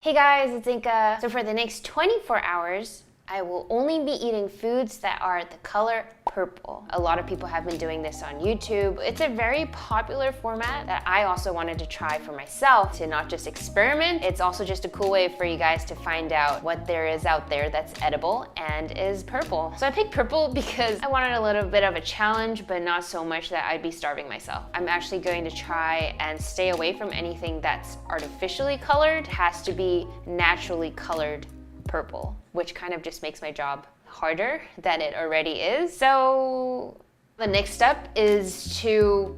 Hey guys, it's Inka. So for the next 24 hours, I will only be eating foods that are the color purple. A lot of people have been doing this on YouTube. It's a very popular format that I also wanted to try for myself to not just experiment. It's also just a cool way for you guys to find out what there is out there that's edible and is purple. So I picked purple because I wanted a little bit of a challenge, but not so much that I'd be starving myself. I'm actually going to try and stay away from anything that's artificially colored. It has to be naturally colored purple, which kind of just makes my job harder than it already is. So the next step is to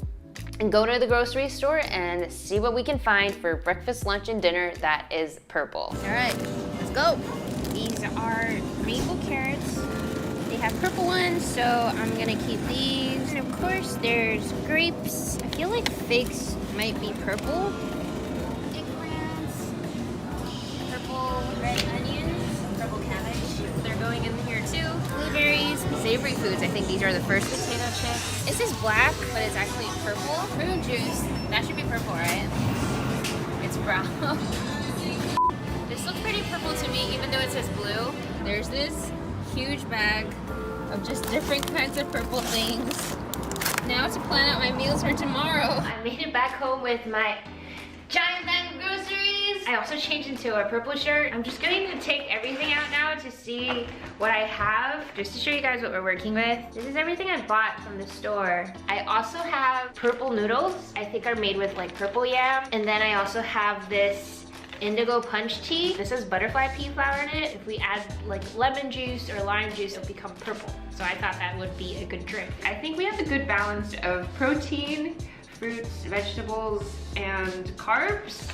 go to the grocery store and see what we can find for breakfast, lunch, and dinner that is purple. All right, let's go. These are rainbow carrots. They have purple ones, so I'm gonna keep these. And of course, there's grapes. I feel like figs might be purple. Eggplants, purple red onions, purple cabbage. They're going in here too. Blueberries, savory foods. I think these are the first. Potato chips. This is black, but it's actually purple. Prune juice. That should be purple, right? It's brown. This looks pretty purple to me, even though it says blue. There's this huge bag of just different kinds of purple things. Now to plan out my meals for tomorrow. I made it back home with my giant bag of groceries. I also changed into a purple shirt. I'm just going to take everything out now to see what I have, just to show you guys what we're working with. This is everything I bought from the store. I also have purple noodles. I think are made with like purple yam. And then I also have this indigo punch tea. This has butterfly pea flower in it. If we add like lemon juice or lime juice, it'll become purple. So I thought that would be a good drink. I think we have a good balance of protein, fruits, vegetables, and carbs.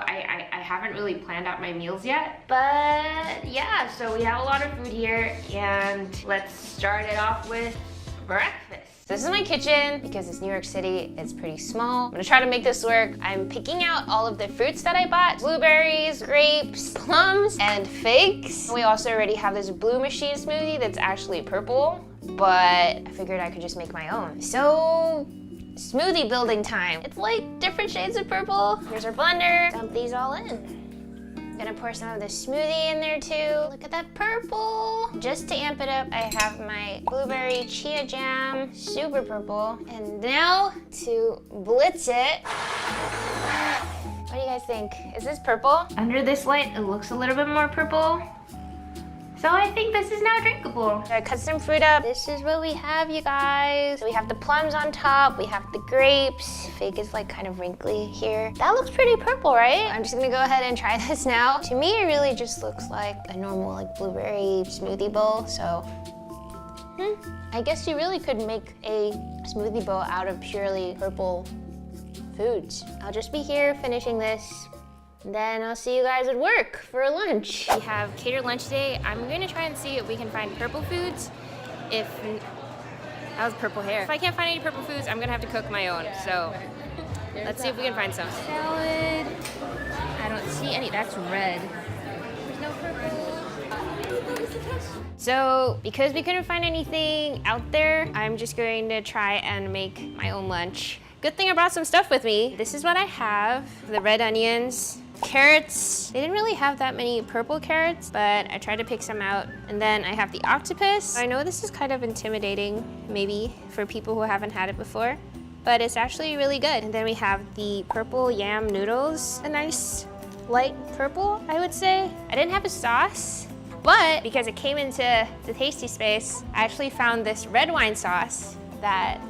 I haven't really planned out my meals yet. But yeah, so we have a lot of food here and let's start it off with breakfast. This is my kitchen because it's New York City. It's pretty small. I'm gonna try to make this work. I'm picking out all of the fruits that I bought. Blueberries, grapes, plums, and figs. We also already have this blue machine smoothie that's actually purple, but I figured I could just make my own. So, smoothie building time. It's like different shades of purple. Here's our blender. Dump these all in. Gonna pour some of the smoothie in there too. Look at that purple. Just to amp it up, I have my blueberry chia jam, super purple. And now to blitz it. What do you guys think? Is this purple? Under this light, it looks a little bit more purple. So I think this is now drinkable. I cut some fruit up. This is what we have, you guys. So we have the plums on top. We have the grapes. Fig is like kind of wrinkly here. That looks pretty purple, right? I'm just gonna go ahead and try this now. To me, it really just looks like a normal like blueberry smoothie bowl. So, I guess you really could make a smoothie bowl out of purely purple foods. I'll just be here finishing this. Then I'll see you guys at work for lunch. We have catered lunch today. I'm gonna try and see if we can find purple foods. That was purple hair. If I can't find any purple foods, I'm gonna have to cook my own. So let's see if we can find some. Salad. I don't see any. That's red. There's no purple. So because we couldn't find anything out there, I'm just going to try and make my own lunch. Good thing I brought some stuff with me. This is what I have. The red onions, carrots. They didn't really have that many purple carrots, but I tried to pick some out. And then I have the octopus. I know this is kind of intimidating, maybe, for people who haven't had it before, but it's actually really good. And then we have the purple yam noodles. A nice light purple, I would say. I didn't have a sauce, but because it came into the tasty space, I actually found this red wine sauce that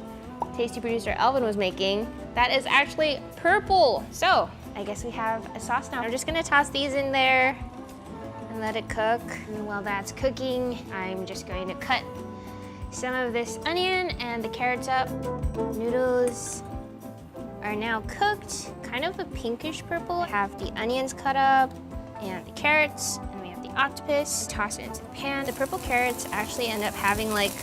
tasty producer Alvin was making. That is actually purple. So I guess we have a sauce now. I'm just gonna toss these in there and let it cook. And while that's cooking, I'm just going to cut some of this onion and the carrots up. Noodles are now cooked, kind of a pinkish purple. I have the onions cut up and the carrots, and we have the octopus. Toss it into the pan. The purple carrots actually end up having like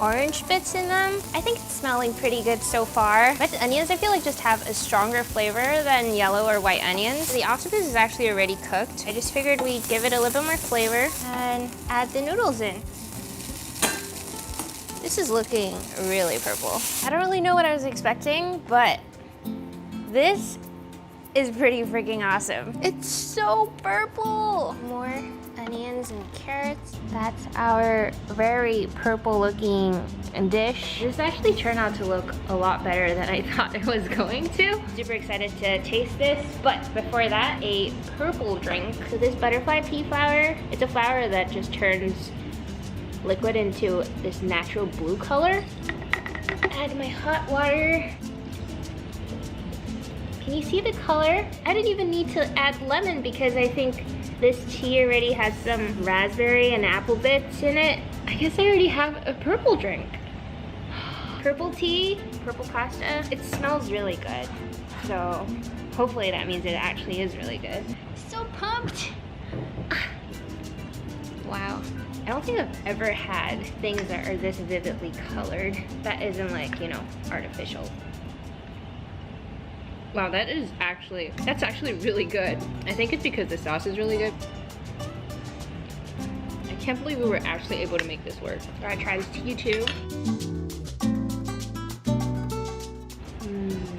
orange bits in them. I think it's smelling pretty good so far. But the onions, I feel like just have a stronger flavor than yellow or white onions. The octopus is actually already cooked. I just figured we'd give it a little bit more flavor and add the noodles in. This is looking really purple. I don't really know what I was expecting, but this is pretty freaking awesome. It's so purple. More onions and carrots. That's our very purple looking dish. This actually turned out to look a lot better than I thought it was going to. Super excited to taste this, but before that, a purple drink. So this butterfly pea flower, it's a flower that just turns liquid into this natural blue color. Add my hot water. Can you see the color? I didn't even need to add lemon because I think this tea already has some raspberry and apple bits in it. I guess I already have a purple drink. Purple tea, purple pasta. It smells really good. So hopefully that means it actually is really good. So pumped. Wow. I don't think I've ever had things that are this vividly colored that isn't like, you know, artificial. Wow, that's actually really good. I think it's because the sauce is really good. I can't believe we were actually able to make this work. So I try this tea too.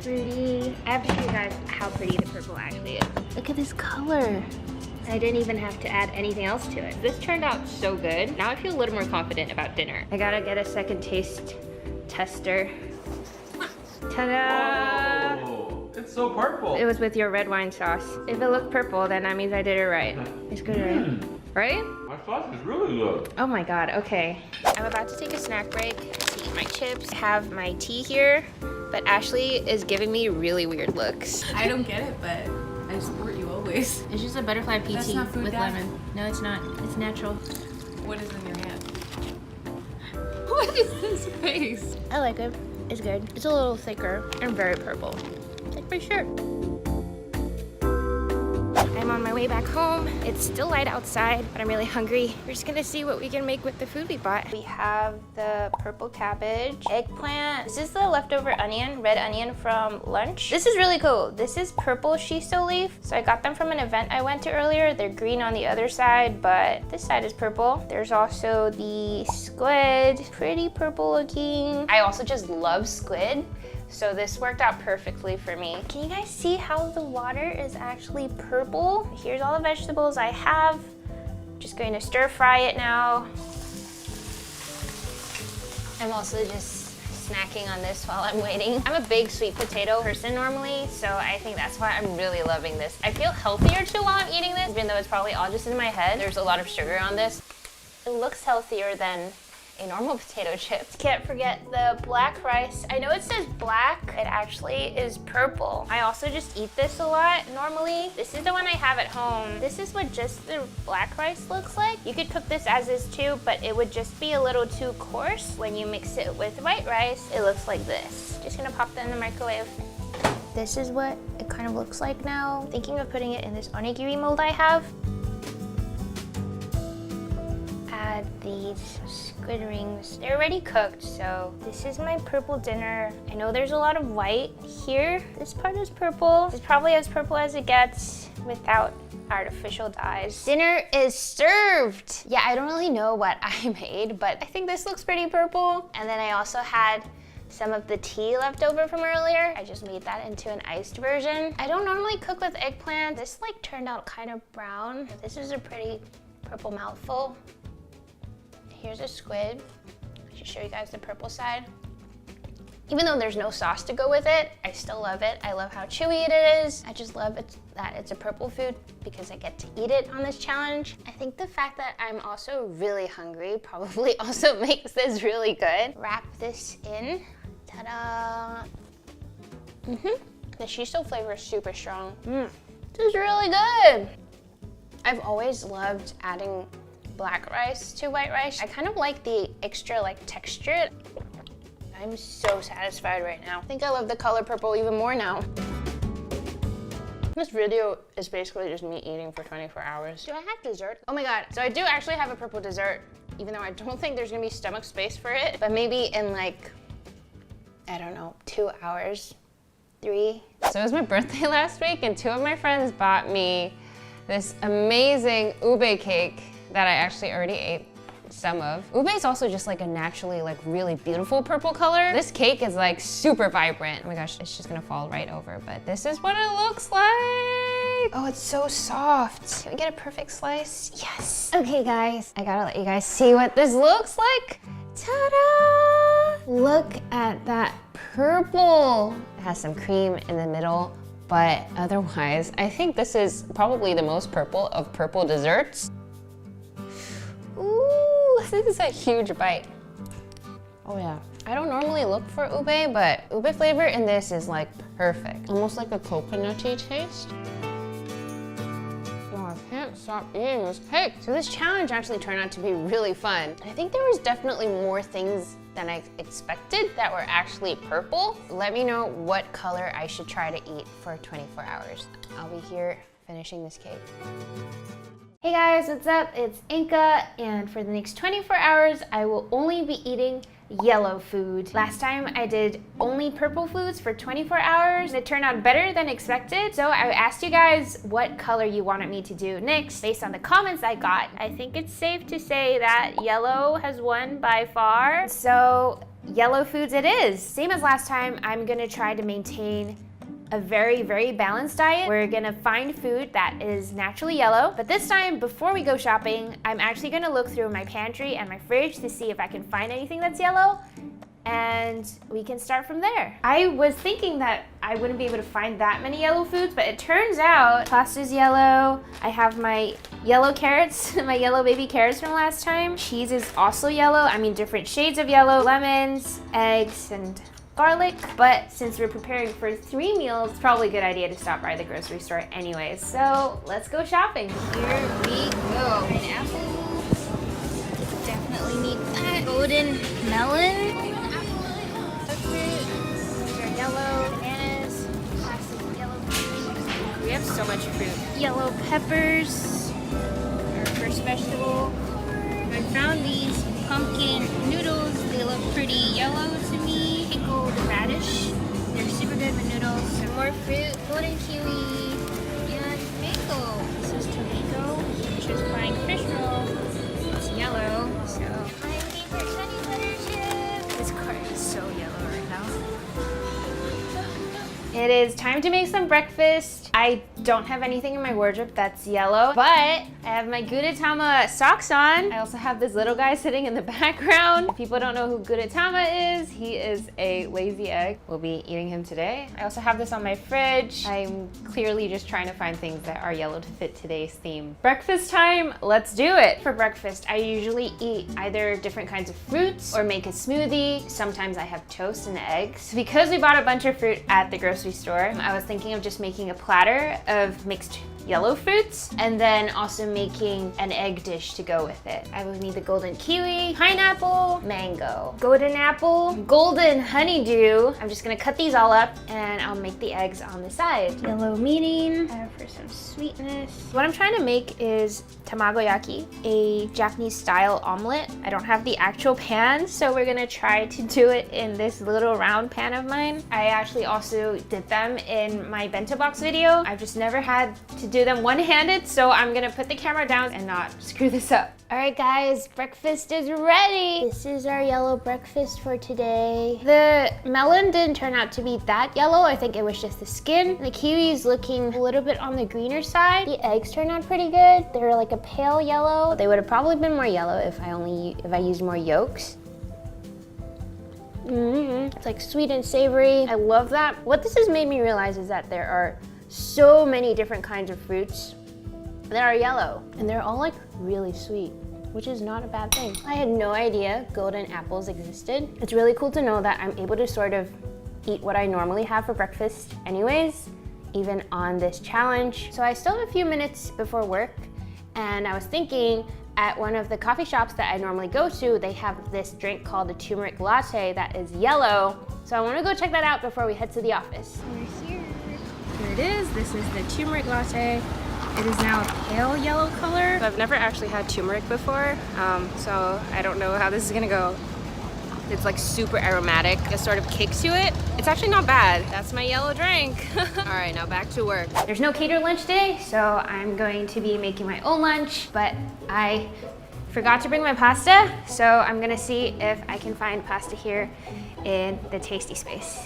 Pretty. I have to show you guys how pretty the purple actually is. Look at this color. I didn't even have to add anything else to it. This turned out so good. Now I feel a little more confident about dinner. I gotta get a second taste tester. Ta-da! Oh, it's so purple. It was with your red wine sauce. If it looked purple, then that means I did it right. It's good, right? Right? My sauce is really good. Oh my god, okay. I'm about to take a snack break to eat my chips. I have my tea here, but Ashley is giving me really weird looks. I don't get it, but I support you always. It's just a butterfly pea That's tea not food with dye. lemon. No, it's not. It's natural. What is in your hand? What is this face? I like it. It's good. It's a little thicker and very purple. Like my shirt. I'm on my way back home. It's still light outside, but I'm really hungry. We're just gonna see what we can make with the food we bought. We have the purple cabbage, eggplant. This is the leftover onion, red onion from lunch. This is really cool. This is purple shiso leaf. So I got them from an event I went to earlier. They're green on the other side, but this side is purple. There's also the squid, pretty purple looking. I also just love squid. So this worked out perfectly for me. Can you guys see how the water is actually purple? Here's all the vegetables I have. Just going to stir fry it now. I'm also just snacking on this while I'm waiting. I'm a big sweet potato person normally, so I think that's why I'm really loving this. I feel healthier too while I'm eating this, even though it's probably all just in my head. There's a lot of sugar on this. It looks healthier than a normal potato chip. Can't forget the black rice. I know it says black, it actually is purple. I also just eat this a lot normally. This is the one I have at home. This is what just the black rice looks like. You could cook this as is too, but it would just be a little too coarse. When you mix it with white rice, it looks like this. Just gonna pop that in the microwave. This is what it kind of looks like now. Thinking of putting it in this onigiri mold I have. Add these squid rings. They're already cooked, so this is my purple dinner. I know there's a lot of white here. This part is purple. It's probably as purple as it gets without artificial dyes. Dinner is served. Yeah, I don't really know what I made, but I think this looks pretty purple. And then I also had some of the tea left over from earlier. I just made that into an iced version. I don't normally cook with eggplant. This like turned out kind of brown. This is a pretty purple mouthful. Here's a squid. I should show you guys the purple side. Even though there's no sauce to go with it, I still love it. I love how chewy it is. I just love it that it's a purple food because I get to eat it on this challenge. I think the fact that I'm also really hungry probably also makes this really good. Wrap this in. Ta-da! The shiso flavor is super strong. This is really good. I've always loved adding black rice to white rice. I kind of like the extra texture. I'm so satisfied right now. I think I love the color purple even more now. This video is basically just me eating for 24 hours. Do I have dessert? Oh my god, so I do actually have a purple dessert, even though I don't think there's gonna be stomach space for it, but maybe in I don't know, 2 hours, 3. So it was my birthday last week and 2 of my friends bought me this amazing ube cake that I actually already ate. some of. Ube is also just like a naturally like really beautiful purple color. This cake is like super vibrant. Oh my gosh, it's just gonna fall right over, but this is what it looks like. Oh, it's so soft. Can we get a perfect slice? Yes. Okay guys, I gotta let you guys see what this looks like. Ta-da! Look at that purple. It has some cream in the middle, but otherwise, I think this is probably the most purple of purple desserts. Ooh, this is a huge bite. Oh yeah. I don't normally look for ube, but ube flavor in this is like perfect. Almost like a coconutty taste. Oh, I can't stop eating this cake. So this challenge actually turned out to be really fun. And I think there was definitely more things than I expected that were actually purple. Let me know what color I should try to eat for 24 hours. I'll be here finishing this cake. Hey guys, what's up? It's Inka, and for the next 24 hours, I will only be eating yellow food. Last time I did only purple foods for 24 hours, and it turned out better than expected. So I asked you guys what color you wanted me to do next based on the comments I got. I think it's safe to say that yellow has won by far. So yellow foods it is. Same as last time, I'm gonna try to maintain a very, very balanced diet. We're gonna find food that is naturally yellow, but this time, before we go shopping, I'm actually gonna look through my pantry and my fridge to see if I can find anything that's yellow, and we can start from there. I was thinking that I wouldn't be able to find that many yellow foods, but it turns out pasta's yellow. I have my yellow carrots, my yellow baby carrots from last time. Cheese is also yellow. I mean, different shades of yellow, lemons, eggs, and garlic, but since we're preparing for 3 meals, it's probably a good idea to stop by the grocery store anyways. So let's go shopping. Here we go. Pineapple, definitely need that. Golden melon, these are yellow. Bananas, classic yellow fruit. We have so much fruit. Yellow peppers, our first vegetable. I found these pumpkin noodles. They look pretty yellow to me. Pickled radish. They're super good with noodles. Some more fruit, golden kiwi, and mango. This is tomato, which is flying fish roll. It's yellow, so my favorite honey butter chip. This cart is so yellow right now. It is time to make some breakfast. I don't have anything in my wardrobe that's yellow, but I have my Gudetama socks on. I also have this little guy sitting in the background. If people don't know who Gudetama is, he is a lazy egg. We'll be eating him today. I also have this on my fridge. I'm clearly just trying to find things that are yellow to fit today's theme. Breakfast time, let's do it. For breakfast, I usually eat either different kinds of fruits or make a smoothie. Sometimes I have toast and eggs. Because we bought a bunch of fruit at the grocery store, I was thinking of just making a platter of mixed yellow fruits and then also making an egg dish to go with it. I would need the golden kiwi, pineapple, mango, golden apple, golden honeydew. I'm just gonna cut these all up and I'll make the eggs on the side. Yellow meaning for some sweetness. What I'm trying to make is tamagoyaki, a Japanese style omelet. I don't have the actual pan, so we're gonna try to do it in this little round pan of mine. I actually also did them in my bento box video. I've just never had to do them one-handed, so I'm gonna put the camera down and not screw this up. All right guys, breakfast is ready. This is our yellow breakfast for today. The melon didn't turn out to be that yellow. I think it was just the skin. The kiwi is looking a little bit on the greener side. The eggs turned out pretty good. They're like a pale yellow. They would have probably been more yellow if I used more yolks. It's like sweet and savory. I love that. What this has made me realize is that there are so many different kinds of fruits that are yellow, and they're all like really sweet, which is not a bad thing. I had no idea golden apples existed. It's really cool to know that I'm able to sort of eat what I normally have for breakfast anyways, even on this challenge. So I still have a few minutes before work, and I was thinking at one of the coffee shops that I normally go to, they have this drink called a turmeric latte that is yellow. So I want to go check that out before we head to the office. We're here. Here it is. This is the turmeric latte. It is now a pale yellow color. I've never actually had turmeric before, so I don't know how this is gonna go. It's like super aromatic. It sort of kicks to it. It's actually not bad. That's my yellow drink. All right, now back to work. There's no catered lunch today, so I'm going to be making my own lunch, but I Forgot to bring my pasta, so I'm gonna see if I can find pasta here in the tasty space.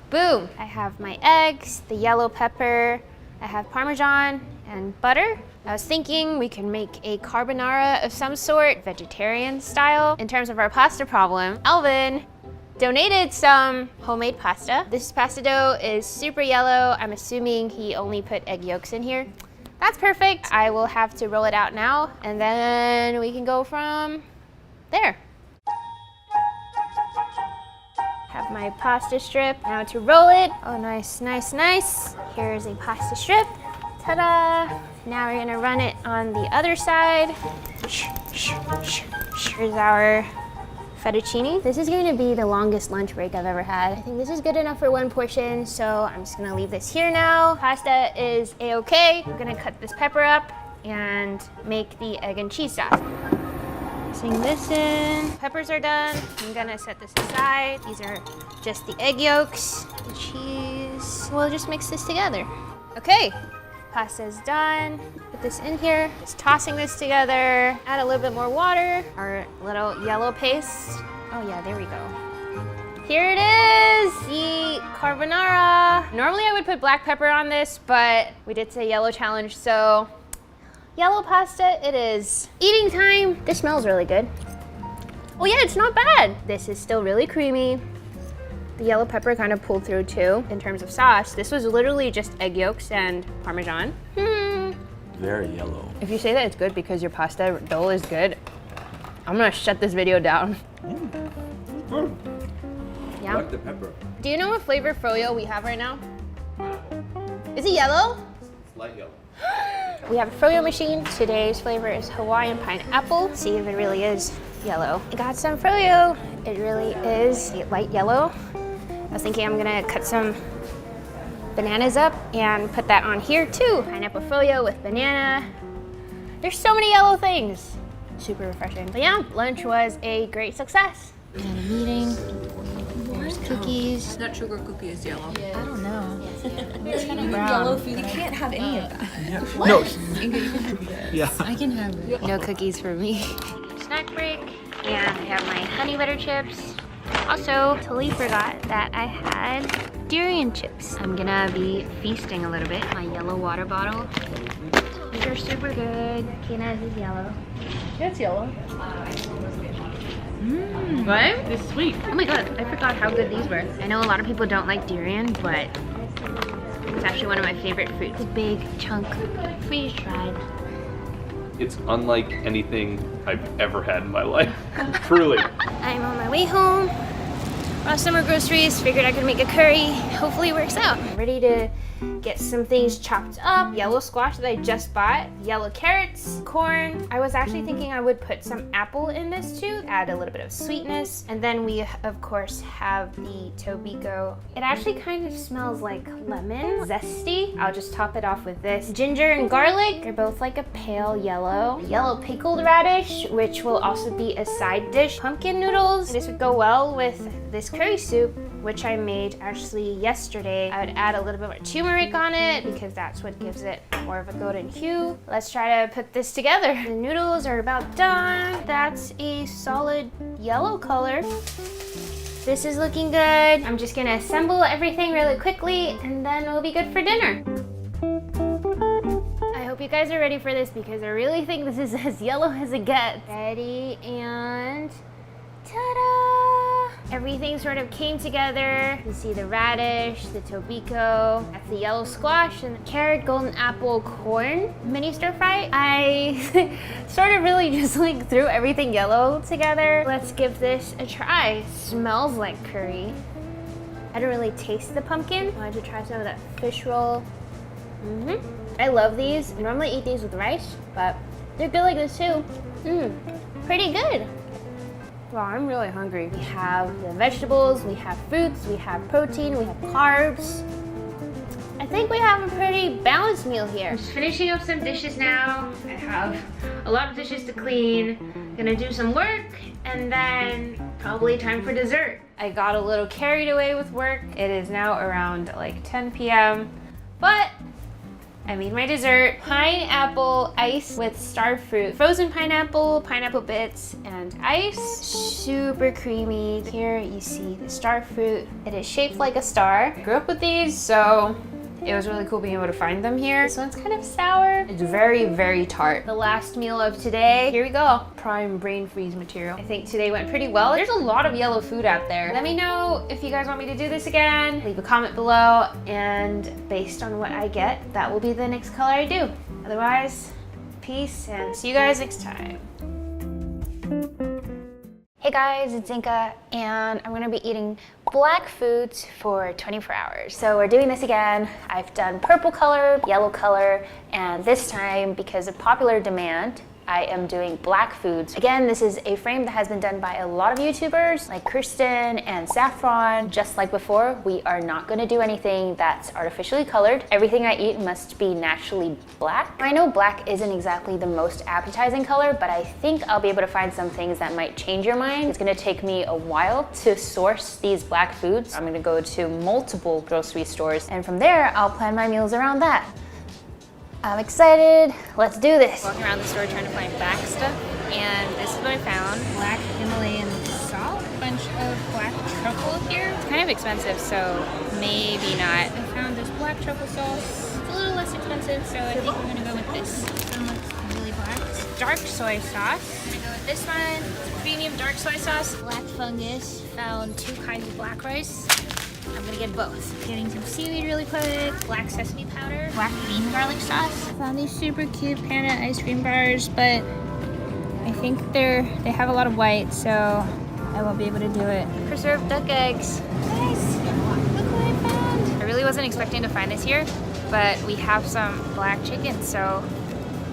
Boom! I have my eggs, the yellow pepper, I have Parmesan and butter. I was thinking we can make a carbonara of some sort, vegetarian style. In terms of our pasta problem, Alvin donated some homemade pasta. This pasta dough is super yellow. I'm assuming he only put egg yolks in here. That's perfect. I will have to roll it out now, and then we can go from there. Have my pasta strip. Now to roll it. Oh, nice, nice, nice. Here's a pasta strip. Ta-da! Now we're gonna run it on the other side. Here's our fettuccine. This is going to be the longest lunch break I've ever had. I think this is good enough for one portion, so I'm just gonna leave this here now. Pasta is a-okay. I'm gonna cut this pepper up and make the egg and cheese sauce. Mixing this in. Peppers are done. I'm gonna set this aside. These are just the egg yolks, the cheese. We'll just mix this together. Okay. Pasta is done. Put this in here. Just tossing this together. Add a little bit more water. Our little yellow paste. Oh yeah, there we go. Here it is, the carbonara. Normally I would put black pepper on this, but we did say yellow challenge, so yellow pasta it is. Eating time. This smells really good. Oh yeah, it's not bad. This is still really creamy. The yellow pepper kind of pulled through too. In terms of sauce, this was literally just egg yolks and Parmesan. Very yellow. If you say that it's good because your pasta dough is good, I'm gonna shut this video down. Good. Yeah? I like the pepper. Do you know what flavor froyo we have right now? Is it yellow? Light yellow. We have a froyo machine. Today's flavor is Hawaiian pineapple. See if it really is yellow. I got some froyo. It really is light yellow. I was thinking I'm gonna cut some bananas up and put that on here too. Pineapple froyo with banana. There's so many yellow things. Super refreshing. But yeah, lunch was a great success. We had a meeting. There's cookies. Nut sugar cookie is yellow. I don't know. It's kind of brown. Yellow food. You can't have any of that. Yeah. No. Yeah. I can have it. No cookies for me. Snack break. And I have my honey butter chips. Also, totally forgot that I had durian chips. I'm gonna be feasting a little bit. My yellow water bottle. These are super good. Kina's is yellow. Yeah, it's yellow. Right? It's sweet. Oh my god, I forgot how good these were. I know a lot of people don't like durian, but it's actually one of my favorite fruits. A big chunk, freeze dried. It's unlike anything I've ever had in my life. Truly. I'm on my way home. Brought summer groceries, figured I could make a curry. Hopefully it works out. I'm ready to get some things chopped up. Yellow squash that I just bought, yellow carrots, corn. I was actually thinking I would put some apple in this too, add a little bit of sweetness. And then we, of course, have the tobiko. It actually kind of smells like lemon, zesty. I'll just top it off with this. Ginger and garlic, they're both like a pale yellow. Yellow pickled radish, which will also be a side dish. Pumpkin noodles, this would go well with this curry soup, which I made actually yesterday. I would add a little bit more turmeric on it because that's what gives it more of a golden hue. Let's try to put this together. The noodles are about done. That's a solid yellow color. This is looking good. I'm just gonna assemble everything really quickly and then we'll be good for dinner. I hope you guys are ready for this because I really think this is as yellow as it gets. Ready and ta-da! Everything sort of came together. You see the radish, the tobiko, that's the yellow squash, and the carrot, golden apple, corn mini stir fry. I sort of really just like threw everything yellow together. Let's give this a try. Smells like curry. I didn't really taste the pumpkin. I wanted to try some of that fish roll. I love these. I normally eat these with rice, but they're good like this too. Pretty good. Wow, I'm really hungry. We have the vegetables, we have fruits, we have protein, we have carbs. I think we have a pretty balanced meal here. I'm just finishing up some dishes now. I have a lot of dishes to clean. Gonna do some work and then probably time for dessert. I got a little carried away with work. It is now around like 10 p.m. But I made my dessert. Pineapple ice with star fruit. Frozen pineapple, pineapple bits, and ice. Super creamy. Here you see the star fruit. It is shaped like a star. I grew up with these, so it was really cool being able to find them here. This one's kind of sour. It's very, very tart. The last meal of today, here we go. Prime brain freeze material. I think today went pretty well. There's a lot of yellow food out there. Let me know if you guys want me to do this again. Leave a comment below, and based on what I get, that will be the next color I do. Otherwise, peace and see you guys next time. Hey guys, it's Zinka, and I'm gonna be eating black foods for 24 hours. So we're doing this again. I've done purple color, yellow color, and this time, because of popular demand, I am doing black foods. Again, this is a frame that has been done by a lot of YouTubers like Kristen and Saffron. Just like before, we are not gonna do anything that's artificially colored. Everything I eat must be naturally black. I know black isn't exactly the most appetizing color, but I think I'll be able to find some things that might change your mind. It's gonna take me a while to source these black foods. I'm gonna go to multiple grocery stores, and from there, I'll plan my meals around that. I'm excited. Let's do this. Walking around the store trying to find black stuff, and this is what I found. Black Himalayan salt, a bunch of black truffle here. It's kind of expensive, so maybe not. I found this black truffle sauce. It's a little less expensive, so I think we're gonna go with this. This one looks really black. It's dark soy sauce. I'm gonna go with this one. It's premium dark soy sauce. Black fungus. Found 2 kinds of black rice. I'm gonna get both. Getting some seaweed really quick. Black sesame powder. Black bean garlic sauce. Found these super cute panda ice cream bars, but I think they have a lot of white, so I won't be able to do it. Preserved duck eggs. Nice. Look what I found. I really wasn't expecting to find this here, but we have some black chicken, so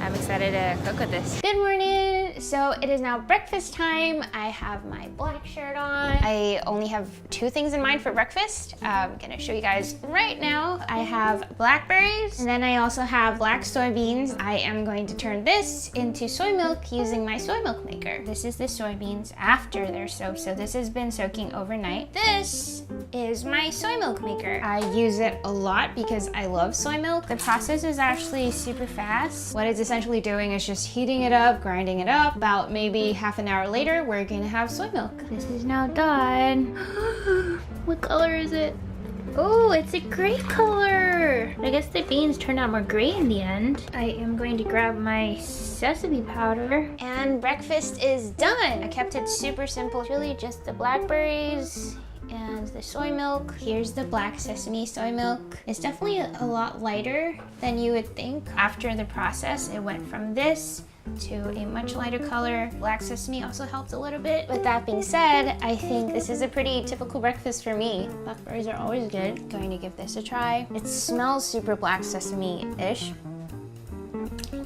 I'm excited to cook with this. Good morning. So it is now breakfast time. I have my black shirt on. I only have 2 things in mind for breakfast. I'm gonna show you guys right now. I have blackberries, and then I also have black soybeans. I am going to turn this into soy milk using my soy milk maker. This is the soybeans after they're soaked, so this has been soaking overnight. This is my soy milk maker. I use it a lot because I love soy milk. The process is actually super fast. What it's essentially doing is just heating it up, grinding it up. About maybe half an hour later, we're gonna have soy milk. This is now done. What color is it? Oh, it's a gray color. I guess the beans turned out more gray in the end. I am going to grab my sesame powder. And breakfast is done. I kept it super simple. It's really just the blackberries and the soy milk. Here's the black sesame soy milk. It's definitely a lot lighter than you would think. After the process, it went from this to a much lighter color. Black sesame also helped a little bit. With that being said, I think this is a pretty typical breakfast for me. Blackberries are always good. Going to give this a try. It smells super black sesame-ish.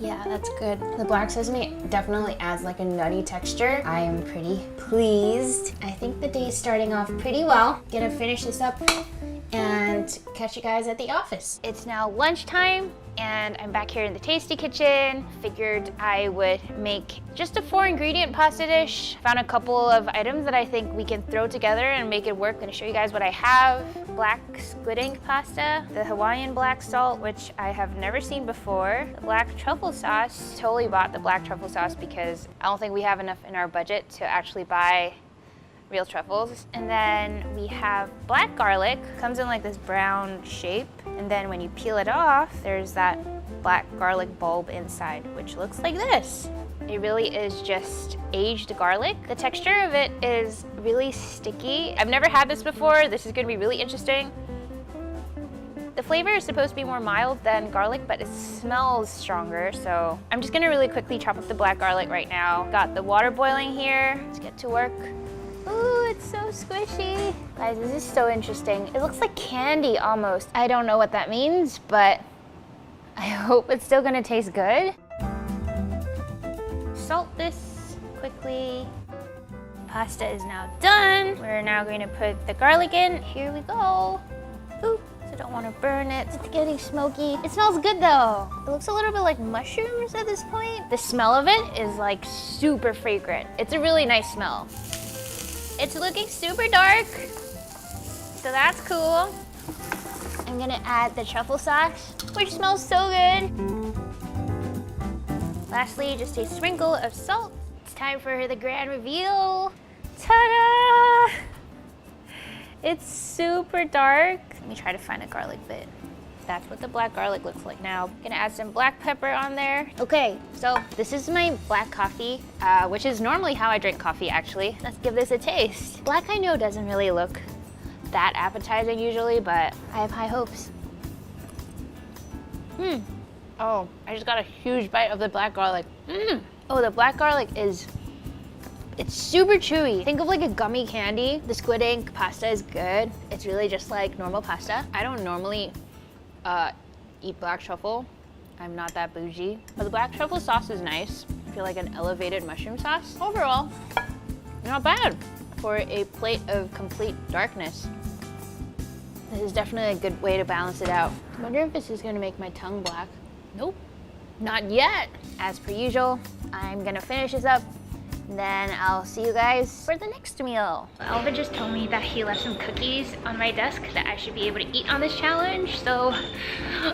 Yeah, that's good. The black sesame definitely adds like a nutty texture. I am pretty pleased. I think the day is starting off pretty well. Gonna finish this up and catch you guys at the office. It's now lunchtime, and I'm back here in the tasty kitchen. Figured I would make just a 4-ingredient pasta dish. Found a couple of items that I think we can throw together and make it work. I'm gonna show you guys what I have. Black squid ink pasta, the Hawaiian black salt, which I have never seen before, the black truffle sauce. Totally bought the black truffle sauce because I don't think we have enough in our budget to actually buy real truffles. And then we have black garlic. Comes in like this brown shape, and then when you peel it off, there's that black garlic bulb inside, which looks like this. It really is just aged garlic. The texture of it is really sticky. I've never had this before. This is gonna be really interesting. The flavor is supposed to be more mild than garlic, but it smells stronger, so I'm just gonna really quickly chop up the black garlic right now. Got the water boiling here. Let's get to work. Ooh, it's so squishy. Guys, this is so interesting. It looks like candy almost. I don't know what that means, but I hope it's still gonna taste good. Salt this quickly. Pasta is now done. We're now going to put the garlic in. Here we go. Ooh, I don't want to burn it. It's getting smoky. It smells good though. It looks a little bit like mushrooms at this point. The smell of it is like super fragrant. It's a really nice smell. It's looking super dark, so that's cool. I'm I'm gonna add the truffle sauce, which smells so good. Lastly, just a sprinkle of salt. It's time for the grand reveal. Ta-da! It's super dark. Let me try to find a garlic bit. That's what the black garlic looks like now. Gonna add some black pepper on there. Okay, so this is my black coffee, which is normally how I drink coffee actually. Let's give this a taste. Black I know doesn't really look that appetizing usually, but I have high hopes. Oh, I just got a huge bite of the black garlic. Oh, the black garlic it's super chewy. Think of like a gummy candy. The squid ink pasta is good. It's really just like normal pasta. I don't normally eat black truffle. I'm not that bougie. But the black truffle sauce is nice. I feel like an elevated mushroom sauce. Overall, not bad for a plate of complete darkness. This is definitely a good way to balance it out. I wonder if this is gonna make my tongue black. Nope, not yet. As per usual, I'm gonna finish this up, and then I'll see you guys for the next meal. Alva just told me that he left some cookies on my desk that I should be able to eat on this challenge, so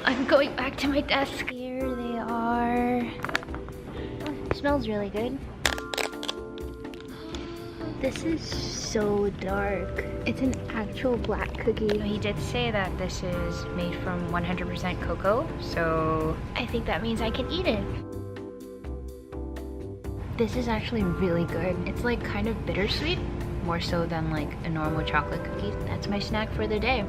I'm going back to my desk. Here they are. Oh, it smells really good. This is so dark. It's an actual black cookie. He did say that this is made from 100% cocoa, so I think that means I can eat it. This is actually really good. it's like kind of bittersweet, more so than like a normal chocolate cookie. That's my snack for the day.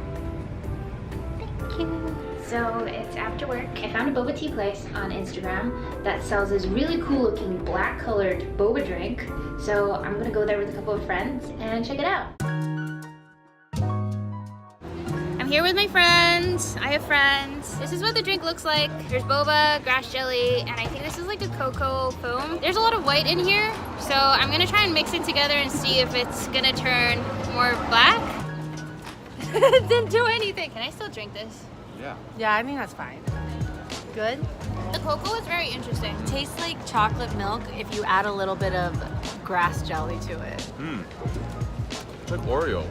Thank you. So it's after work. I found a boba tea place on Instagram that sells this really cool looking black colored boba drink. So I'm gonna go there with a couple of friends and check it out. I'm here with my friends. I have friends. This is what the drink looks like. There's boba, grass jelly, and I think this is like a cocoa foam. There's a lot of white in here, so I'm gonna try and mix it together and see if it's gonna turn more black. It didn't do anything. Can I still drink this? Yeah. Yeah, I think that's fine. Good. The cocoa is very interesting. Tastes like chocolate milk if you add a little bit of grass jelly to it. It's like Oreo.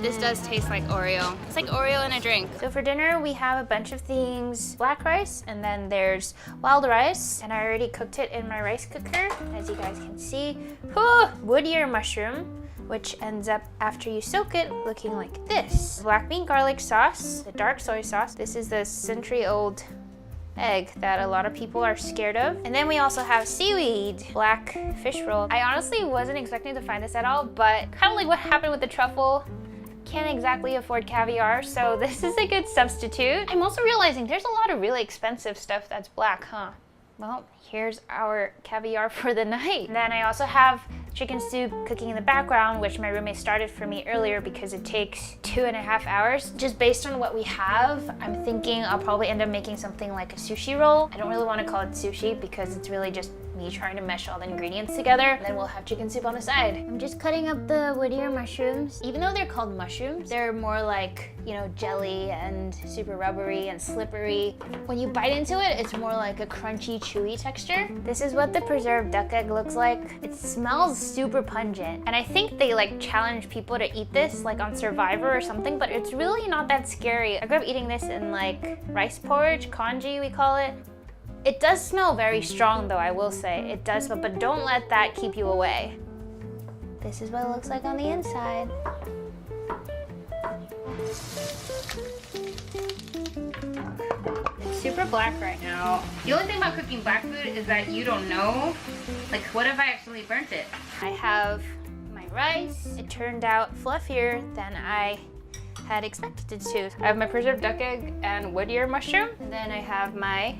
This does taste like Oreo. It's like Oreo in a drink. So for dinner, we have a bunch of things. Black rice, and then there's wild rice. And I already cooked it in my rice cooker, as you guys can see. Wood ear mushroom, which ends up, after you soak it, looking like this. Black bean garlic sauce, the dark soy sauce. This is the century-old egg that a lot of people are scared of. And then we also have seaweed, black fish roll. I honestly wasn't expecting to find this at all, but kind of like what happened with the truffle, can't exactly afford caviar, so this is a good substitute. I'm also realizing there's a lot of really expensive stuff that's black, huh? Well, here's our caviar for the night. And then I also have chicken soup cooking in the background, which my roommate started for me earlier because it takes 2.5 hours. Just based on what we have, I'm thinking I'll probably end up making something like a sushi roll. I don't really want to call it sushi because it's really just me trying to mesh all the ingredients together. And then we'll have chicken soup on the side. I'm just cutting up the wood ear mushrooms. Even though they're called mushrooms, they're more like, you know, jelly and super rubbery and slippery. When you bite into it, it's more like a crunchy, chewy texture. This is what the preserved duck egg looks like. It smells super pungent. And I think they like challenge people to eat this like on Survivor or something, but it's really not that scary. I grew up eating this in like rice porridge, congee we call it. It does smell very strong though, I will say. It does, but don't let that keep you away. This is what it looks like on the inside. It's super black right now. The only thing about cooking black food is that you don't know, like what if I accidentally burnt it? I have my rice. It turned out fluffier than I had expected it to. I have my preserved duck egg and wood ear mushroom. And then I have my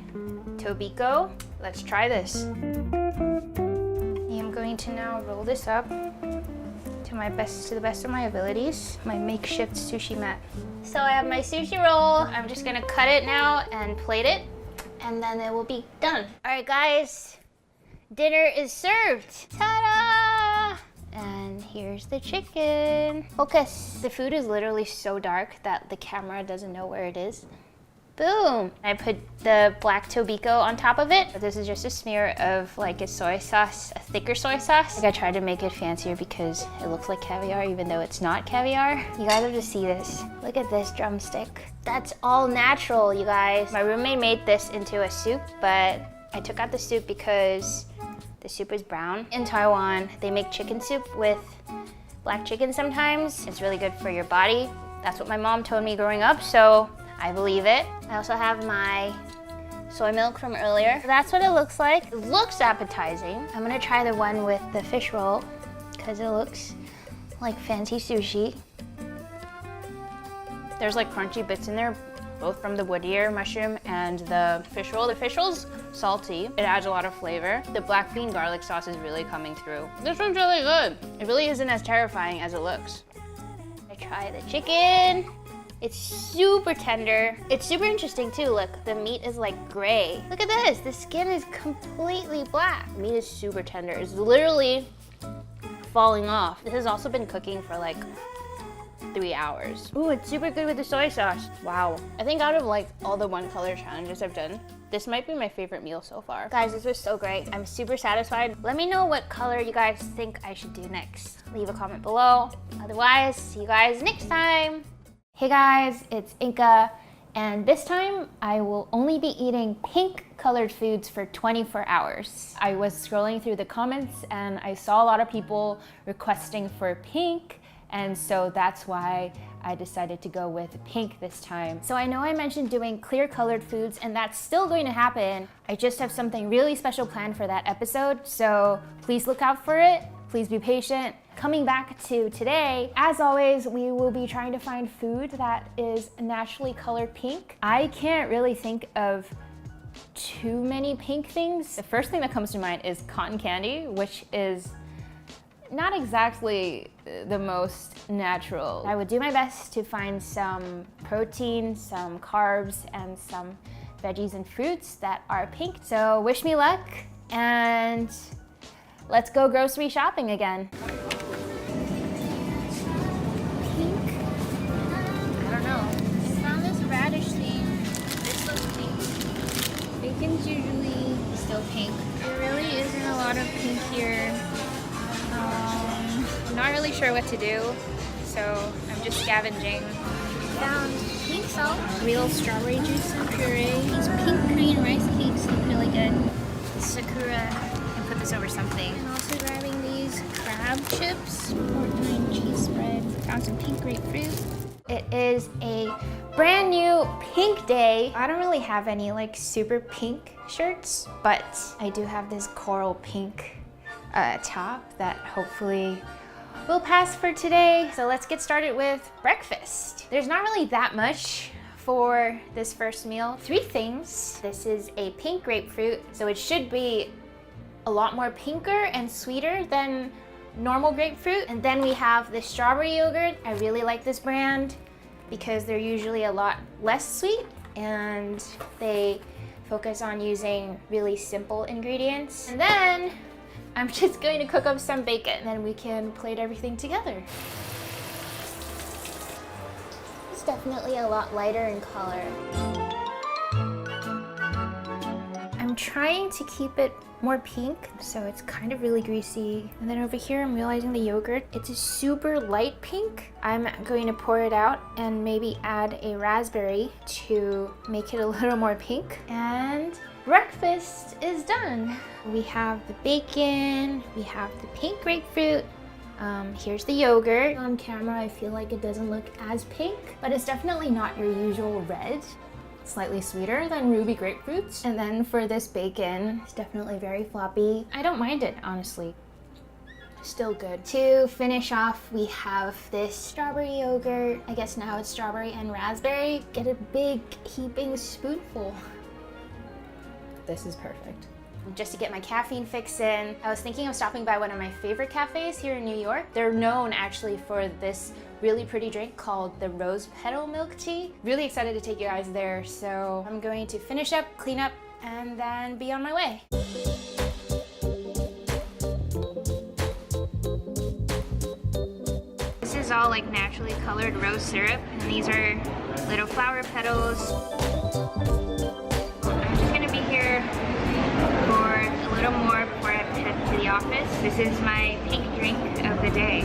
tobiko. Let's try this. I'm going to now roll this up to the best of my abilities. My makeshift sushi mat. So I have my sushi roll. I'm just gonna cut it now and plate it, and then it will be done. All right, guys, dinner is served. Ta-da! And here's the chicken. Focus. The food is literally so dark that the camera doesn't know where it is. Boom! I put the black Tobiko on top of it. This is just a smear of like a soy sauce, a thicker soy sauce. Like I tried to make it fancier because it looks like caviar even though it's not caviar. You guys have to see this. Look at this drumstick. That's all natural, you guys. My roommate made this into a soup, but I took out the soup because the soup is brown. In Taiwan, they make chicken soup with black chicken sometimes. It's really good for your body. That's what my mom told me growing up, so I believe it. I also have my soy milk from earlier. That's what it looks like. It looks appetizing. I'm gonna try the one with the fish roll because it looks like fancy sushi. There's like crunchy bits in there, both from the wood ear mushroom and the fish roll. The fish roll's salty. It adds a lot of flavor. The black bean garlic sauce is really coming through. This one's really good. It really isn't as terrifying as it looks. I try the chicken. It's super tender. It's super interesting too. Look, the meat is like gray. Look at this. The skin is completely black. The meat is super tender. It's literally falling off. This has also been cooking for like 3 hours. Ooh, it's super good with the soy sauce. Wow. I think out of like all the one color challenges I've done, this might be my favorite meal so far. Guys, this was so great. I'm super satisfied. Let me know what color you guys think I should do next. Leave a comment below. Otherwise, see you guys next time. Hey guys, it's Inka, and this time I will only be eating pink colored foods for 24 hours. I was scrolling through the comments and I saw a lot of people requesting for pink, and so that's why I decided to go with pink this time. So I know I mentioned doing clear colored foods, and that's still going to happen. I just have something really special planned for that episode, so please look out for it. Please be patient. Coming back to today, as always, we will be trying to find food that is naturally colored pink. I can't really think of too many pink things. The first thing that comes to mind is cotton candy, which is not exactly the most natural. I would do my best to find some protein, some carbs, and some veggies and fruits that are pink. So wish me luck, and let's go grocery shopping again. Pink? I don't know. I found this radish thing. This looks pink. Bacon's usually still pink. There really isn't a lot of pink here. I'm not really sure what to do, so I'm just scavenging. Found pink salt, real strawberry juice and puree. These pink Korean rice cakes look really good. Sakura. Put this over something. I'm also grabbing these crab chips, pork and cheese spread. Found some pink grapefruit. It is a brand new pink day. I don't really have any like super pink shirts, but I do have this coral pink top that hopefully will pass for today. So let's get started with breakfast. There's not really that much for this first meal. 3 things. This is a pink grapefruit, so it should be a lot more pinker and sweeter than normal grapefruit. And then we have the strawberry yogurt. I really like this brand because they're usually a lot less sweet and they focus on using really simple ingredients. And then I'm just going to cook up some bacon and then we can plate everything together. It's definitely a lot lighter in color. I'm trying to keep it more pink, so it's kind of really greasy. And then over here, I'm realizing the yogurt, it's a super light pink. I'm going to pour it out and maybe add a raspberry to make it a little more pink. And breakfast is done. We have the bacon, we have the pink grapefruit, here's the yogurt. On camera, I feel like it doesn't look as pink, but it's definitely not your usual red. Slightly sweeter than ruby grapefruits. And then for this bacon, it's definitely very floppy. I don't mind it, honestly. Still good. To finish off, we have this strawberry yogurt. I guess now it's strawberry and raspberry. Get a big heaping spoonful. This is perfect. Just to get my caffeine fix in, I was thinking of stopping by one of my favorite cafes here in New York. They're known actually for this really pretty drink called the rose petal milk tea. Really excited to take you guys there. So I'm going to finish up, clean up, and then be on my way. This is all like naturally colored rose syrup, and these are little flower petals. I'm just gonna be here for a little more before I have to head to the office. This is my pink drink of the day.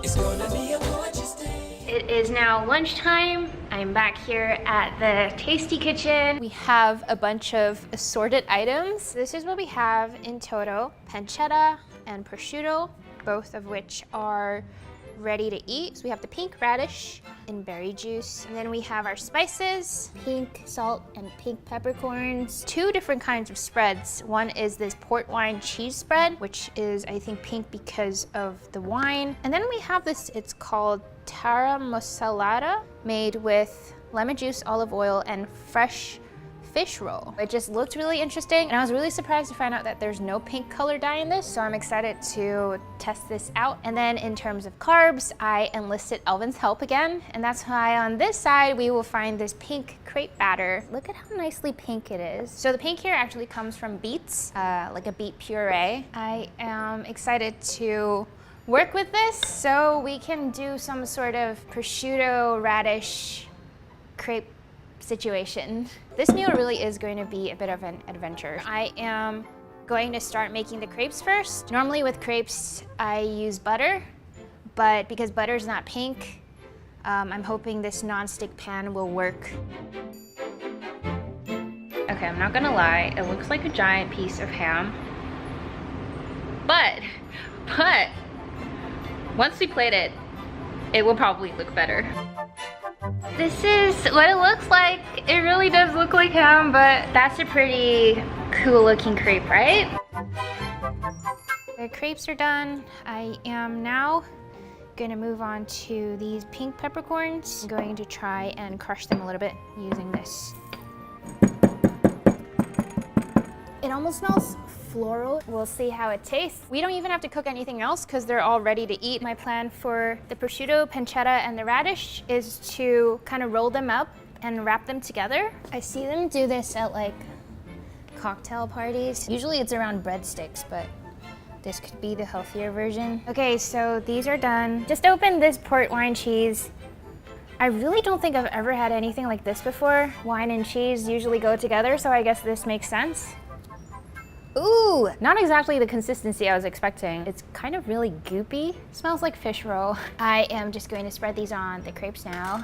It's gonna be a gorgeous day. It is now lunchtime. I'm back here at the Tasty Kitchen. We have a bunch of assorted items. This is what we have in Todo: pancetta and prosciutto, both of which are ready to eat. So we have the pink radish and berry juice. And then we have our spices, pink salt and pink peppercorns. Two different kinds of spreads. One is this port wine cheese spread, which is, I think, pink because of the wine. And then we have this, it's called tara mozzarella, made with lemon juice, olive oil, and fresh fish roll. It just looked really interesting, and I was really surprised to find out that there's no pink color dye in this, so I'm excited to test this out. And then in terms of carbs, I enlisted Elvin's help again, and that's why on this side we will find this pink crepe batter. Look at how nicely pink it is. So the pink here actually comes from beets, like a beet puree. I am excited to work with this so we can do some sort of prosciutto radish crepe situation. This meal really is going to be a bit of an adventure. I am going to start making the crepes first. Normally with crepes, I use butter, but because butter is not pink, I'm hoping this non-stick pan will work. Okay, I'm not gonna lie, it looks like a giant piece of ham. But once we plate it, it will probably look better. This is what it looks like. It really does look like ham, but that's a pretty cool looking crepe, right? The crepes are done. I am now gonna move on to these pink peppercorns. I'm going to try and crush them a little bit using this. It almost smells floral. We'll see how it tastes. We don't even have to cook anything else because they're all ready to eat. My plan for the prosciutto, pancetta, and the radish is to kind of roll them up and wrap them together. I see them do this at like cocktail parties. Usually it's around breadsticks, but this could be the healthier version. Okay, so these are done. Just opened this port wine cheese. I really don't think I've ever had anything like this before. Wine and cheese usually go together, so I guess this makes sense. Ooh, not exactly the consistency I was expecting. It's kind of really goopy. Smells like fish roll. I am just going to spread these on the crepes now.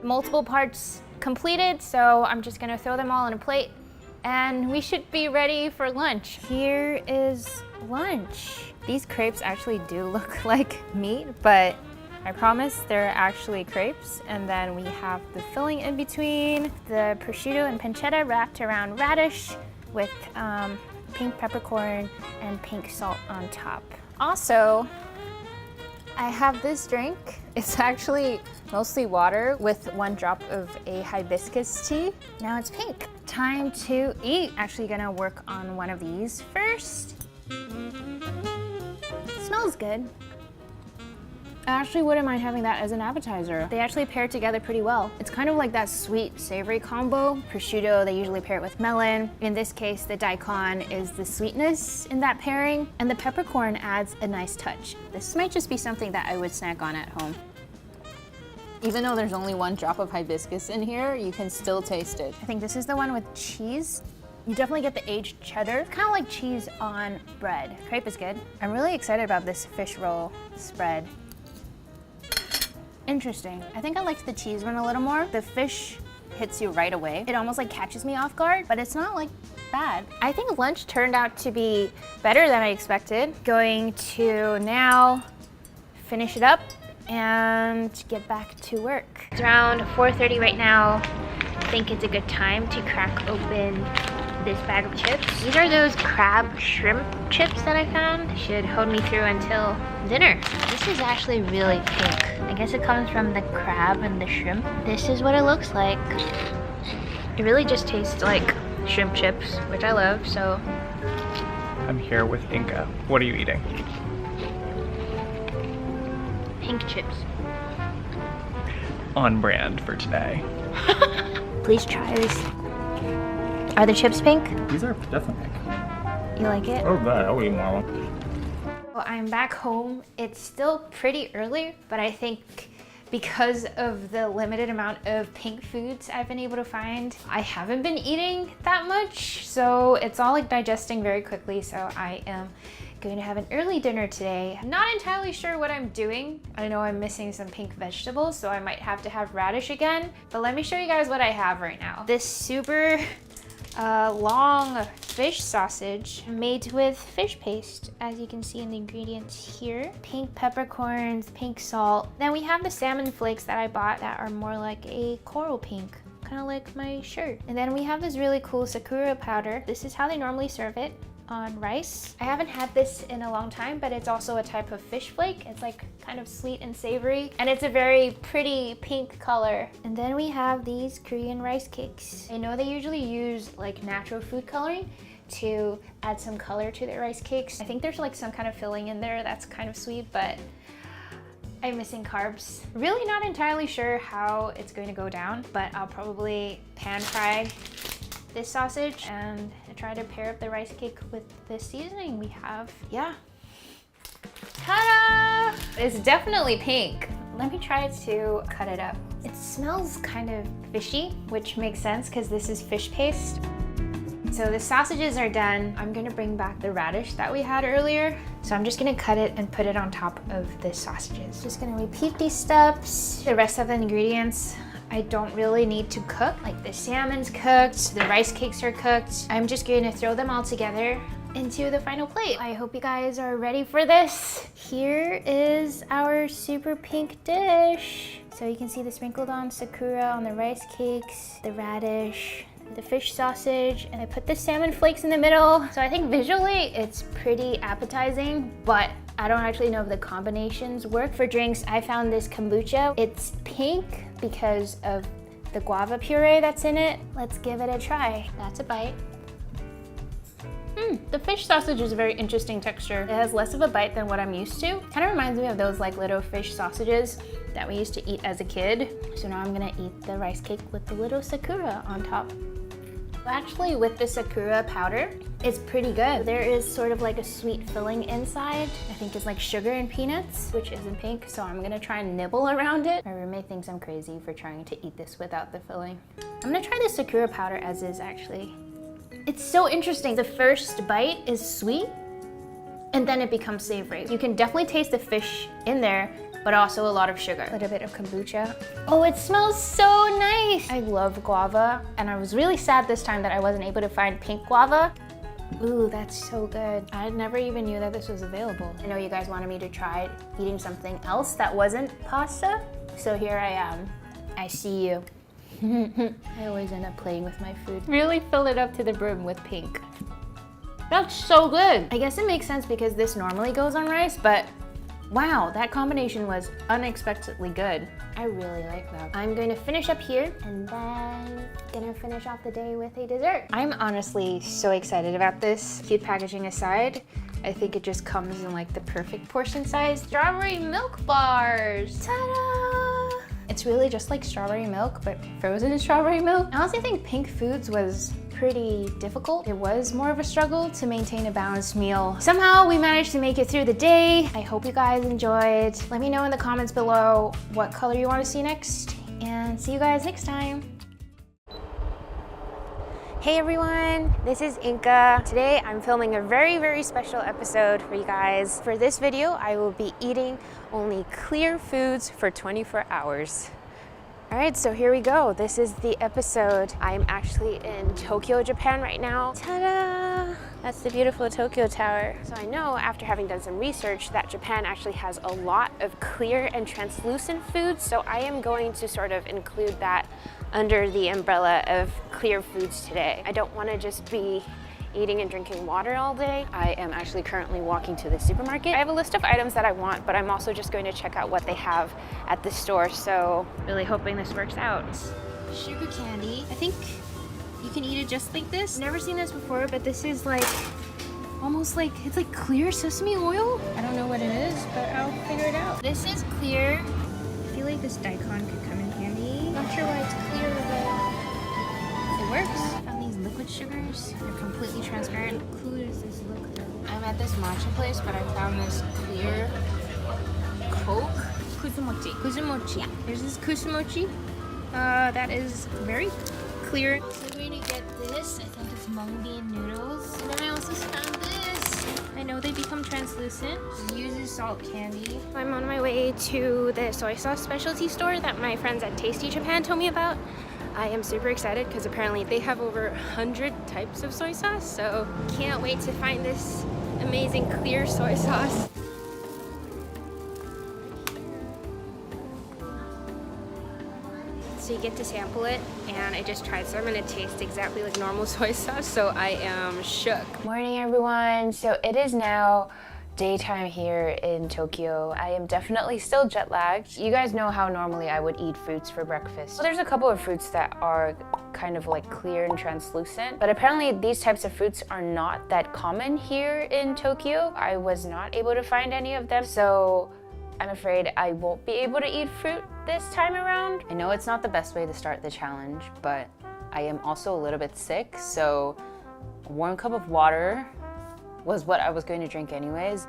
Multiple parts completed, so I'm just gonna throw them all on a plate and we should be ready for lunch. Here is lunch. These crepes actually do look like meat, but I promise they're actually crepes. And then we have the filling in between, the prosciutto and pancetta wrapped around radish with pink peppercorn and pink salt on top. Also, I have this drink. It's actually mostly water with 1 drop of a hibiscus tea. Now it's pink. Time to eat. Actually gonna work on one of these first. It smells good. I actually wouldn't mind having that as an appetizer. They actually pair together pretty well. It's kind of like that sweet savory combo. Prosciutto, they usually pair it with melon. In this case, the daikon is the sweetness in that pairing, and the peppercorn adds a nice touch. This might just be something that I would snack on at home. Even though there's only 1 drop of hibiscus in here, you can still taste it. I think this is the one with cheese. You definitely get the aged cheddar. It's kind of like cheese on bread. Crepe is good. I'm really excited about this fish roll spread. Interesting. I think I liked the cheese one a little more. The fish hits you right away. It almost like catches me off guard, but it's not like bad. I think lunch turned out to be better than I expected. Going to now finish it up and get back to work. It's around 4:30 right now. I think it's a good time to crack open this bag of chips. These are those crab shrimp chips that I found. Should hold me through until dinner. This is actually really pink. I guess it comes from the crab and the shrimp. This is what it looks like. It really just tastes like shrimp chips, which I love, so. I'm here with Inka. What are you eating? Pink chips. On brand for today. Please try these. Are the chips pink? These are definitely pink. You like it? Oh, God, I'll eat more. Well, I'm back home. It's still pretty early, but I think Because of the limited amount of pink foods I've been able to find, I haven't been eating that much, so it's all like digesting very quickly. So I am going to have an early dinner today. I'm not entirely sure what I'm doing. I know I'm missing some pink vegetables, so I might have to have radish again, but let me show you guys what I have right now. This super long fish sausage made with fish paste, as you can see in the ingredients here. Pink peppercorns, pink salt. Then we have the salmon flakes that I bought that are more like a coral pink, kind of like my shirt. And then we have this really cool sakura powder. This is how they normally serve it, on rice. I haven't had this in a long time, but it's also a type of fish flake. It's like kind of sweet and savory, and it's a very pretty pink color. And then we have these Korean rice cakes. I know they usually use like natural food coloring to add some color to their rice cakes. I think there's like some kind of filling in there that's kind of sweet, but I'm missing carbs. Really not entirely sure how it's going to go down, but I'll probably pan fry this sausage and try to pair up the rice cake with the seasoning we have. Yeah. Ta-da! It's definitely pink. Let me try to cut it up. It smells kind of fishy, which makes sense because this is fish paste. So the sausages are done. I'm gonna bring back the radish that we had earlier. So I'm just gonna cut it and put it on top of the sausages. Just gonna repeat these steps. The rest of the ingredients I don't really need to cook. Like the salmon's cooked, the rice cakes are cooked. I'm just going to throw them all together into the final plate. I hope you guys are ready for this. Here is our super pink dish. So you can see the sprinkled on sakura on the rice cakes, the radish, the fish sausage, and I put the salmon flakes in the middle. So I think visually it's pretty appetizing, but I don't actually know if the combinations work. For drinks, I found this kombucha. It's pink because of the guava puree that's in it. Let's give it a try. That's a bite. The fish sausage is a very interesting texture. It has less of a bite than what I'm used to. Kind of reminds me of those like little fish sausages that we used to eat as a kid. So now I'm gonna eat the rice cake with the little sakura on top. Actually, with the sakura powder, it's pretty good. There is sort of like a sweet filling inside. I think it's like sugar and peanuts, which isn't pink, so I'm gonna try and nibble around it. My roommate thinks I'm crazy for trying to eat this without the filling. I'm gonna try the sakura powder as is, actually. It's so interesting. The first bite is sweet, and then it becomes savory. You can definitely taste the fish in there, but also a lot of sugar. A little bit of kombucha. Oh, it smells so nice. I love guava, and I was really sad this time that I wasn't able to find pink guava. Ooh, that's so good. I never even knew that this was available. I know you guys wanted me to try eating something else that wasn't pasta, so here I am. I see you. I always end up playing with my food. Really fill it up to the brim with pink. That's so good. I guess it makes sense because this normally goes on rice, but wow, that combination was unexpectedly good. I really like that. I'm going to finish up here and then gonna finish off the day with a dessert. I'm honestly so excited about this. Cute packaging aside, I think it just comes in like the perfect portion size. Strawberry milk bars. Ta-da! It's really just like strawberry milk, but frozen strawberry milk. I honestly think pink foods was pretty difficult. It was more of a struggle to maintain a balanced meal. Somehow we managed to make it through the day. I hope you guys enjoyed. Let me know in the comments below what color you want to see next, and see you guys next time. Hey everyone, this is Inka. Today I'm filming a very, very special episode for you guys. For this video, I will be eating only clear foods for 24 hours. All right, so here we go. This is the episode. I'm actually in Tokyo, Japan right now. Ta-da! That's the beautiful Tokyo Tower. So I know after having done some research that Japan actually has a lot of clear and translucent foods. So I am going to sort of include that under the umbrella of clear foods today. I don't want to just be eating and drinking water all day. I am actually currently walking to the supermarket. I have a list of items that I want, but I'm also just going to check out what they have at the store. So really hoping this works out. Sugar candy. I think you can eat it just like this. Never seen this before, but this is like almost like, it's like clear sesame oil. I don't know what it is, but I'll figure it out. This is clear. I feel like this daikon could come in handy. Not sure why it's clear, but it works. Found these liquid sugars. They're completely transparent. How cool does this look though? I'm at this matcha place, but I found this clear Coke kusumochi. Kusumochi. There's this kusumochi. That is very clear. So we're going to get this. I think it's mung bean noodles. And then I also found this. I know they become translucent. It uses salt candy. I'm on my way to the soy sauce specialty store that my friends at Tasty Japan told me about. I am super excited because apparently they have over 100 types of soy sauce, so can't wait to find this amazing clear soy sauce. So you get to sample it, and I just tried some and it tastes exactly like normal soy sauce, so I am shook. Morning everyone. So it is now daytime here in Tokyo. I am definitely still jet lagged. You guys know how normally I would eat fruits for breakfast. So there's a couple of fruits that are kind of like clear and translucent, but apparently these types of fruits are not that common here in Tokyo. I was not able to find any of them, so I'm afraid I won't be able to eat fruit this time around. I know it's not the best way to start the challenge, but I am also a little bit sick, so a warm cup of water was what I was going to drink anyways.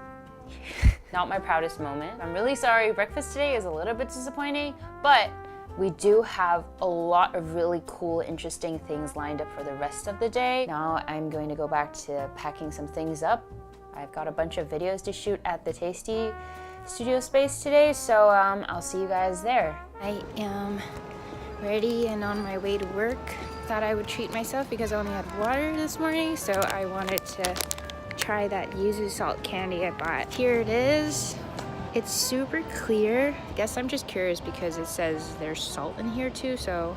Not my proudest moment. I'm really sorry, breakfast today is a little bit disappointing, but we do have a lot of really cool, interesting things lined up for the rest of the day. Now I'm going to go back to packing some things up. I've got a bunch of videos to shoot at the Tasty studio space today, so I'll see you guys there. I am ready and on my way to work. Thought I would treat myself because I only had water this morning, so I wanted to try that yuzu salt candy I bought. Here it is. It's super clear. I guess I'm just curious because it says there's salt in here too, so.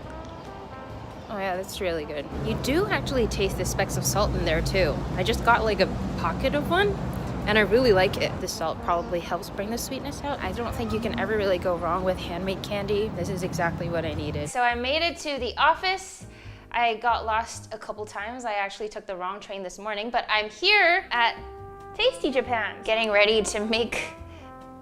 Oh yeah, that's really good. You do actually taste the specks of salt in there too. I just got like a pocket of one and I really like it. The salt probably helps bring the sweetness out. I don't think you can ever really go wrong with handmade candy. This is exactly what I needed. So I made it to the office. I got lost a couple times. I actually took the wrong train this morning, but I'm here at Tasty Japan, getting ready to make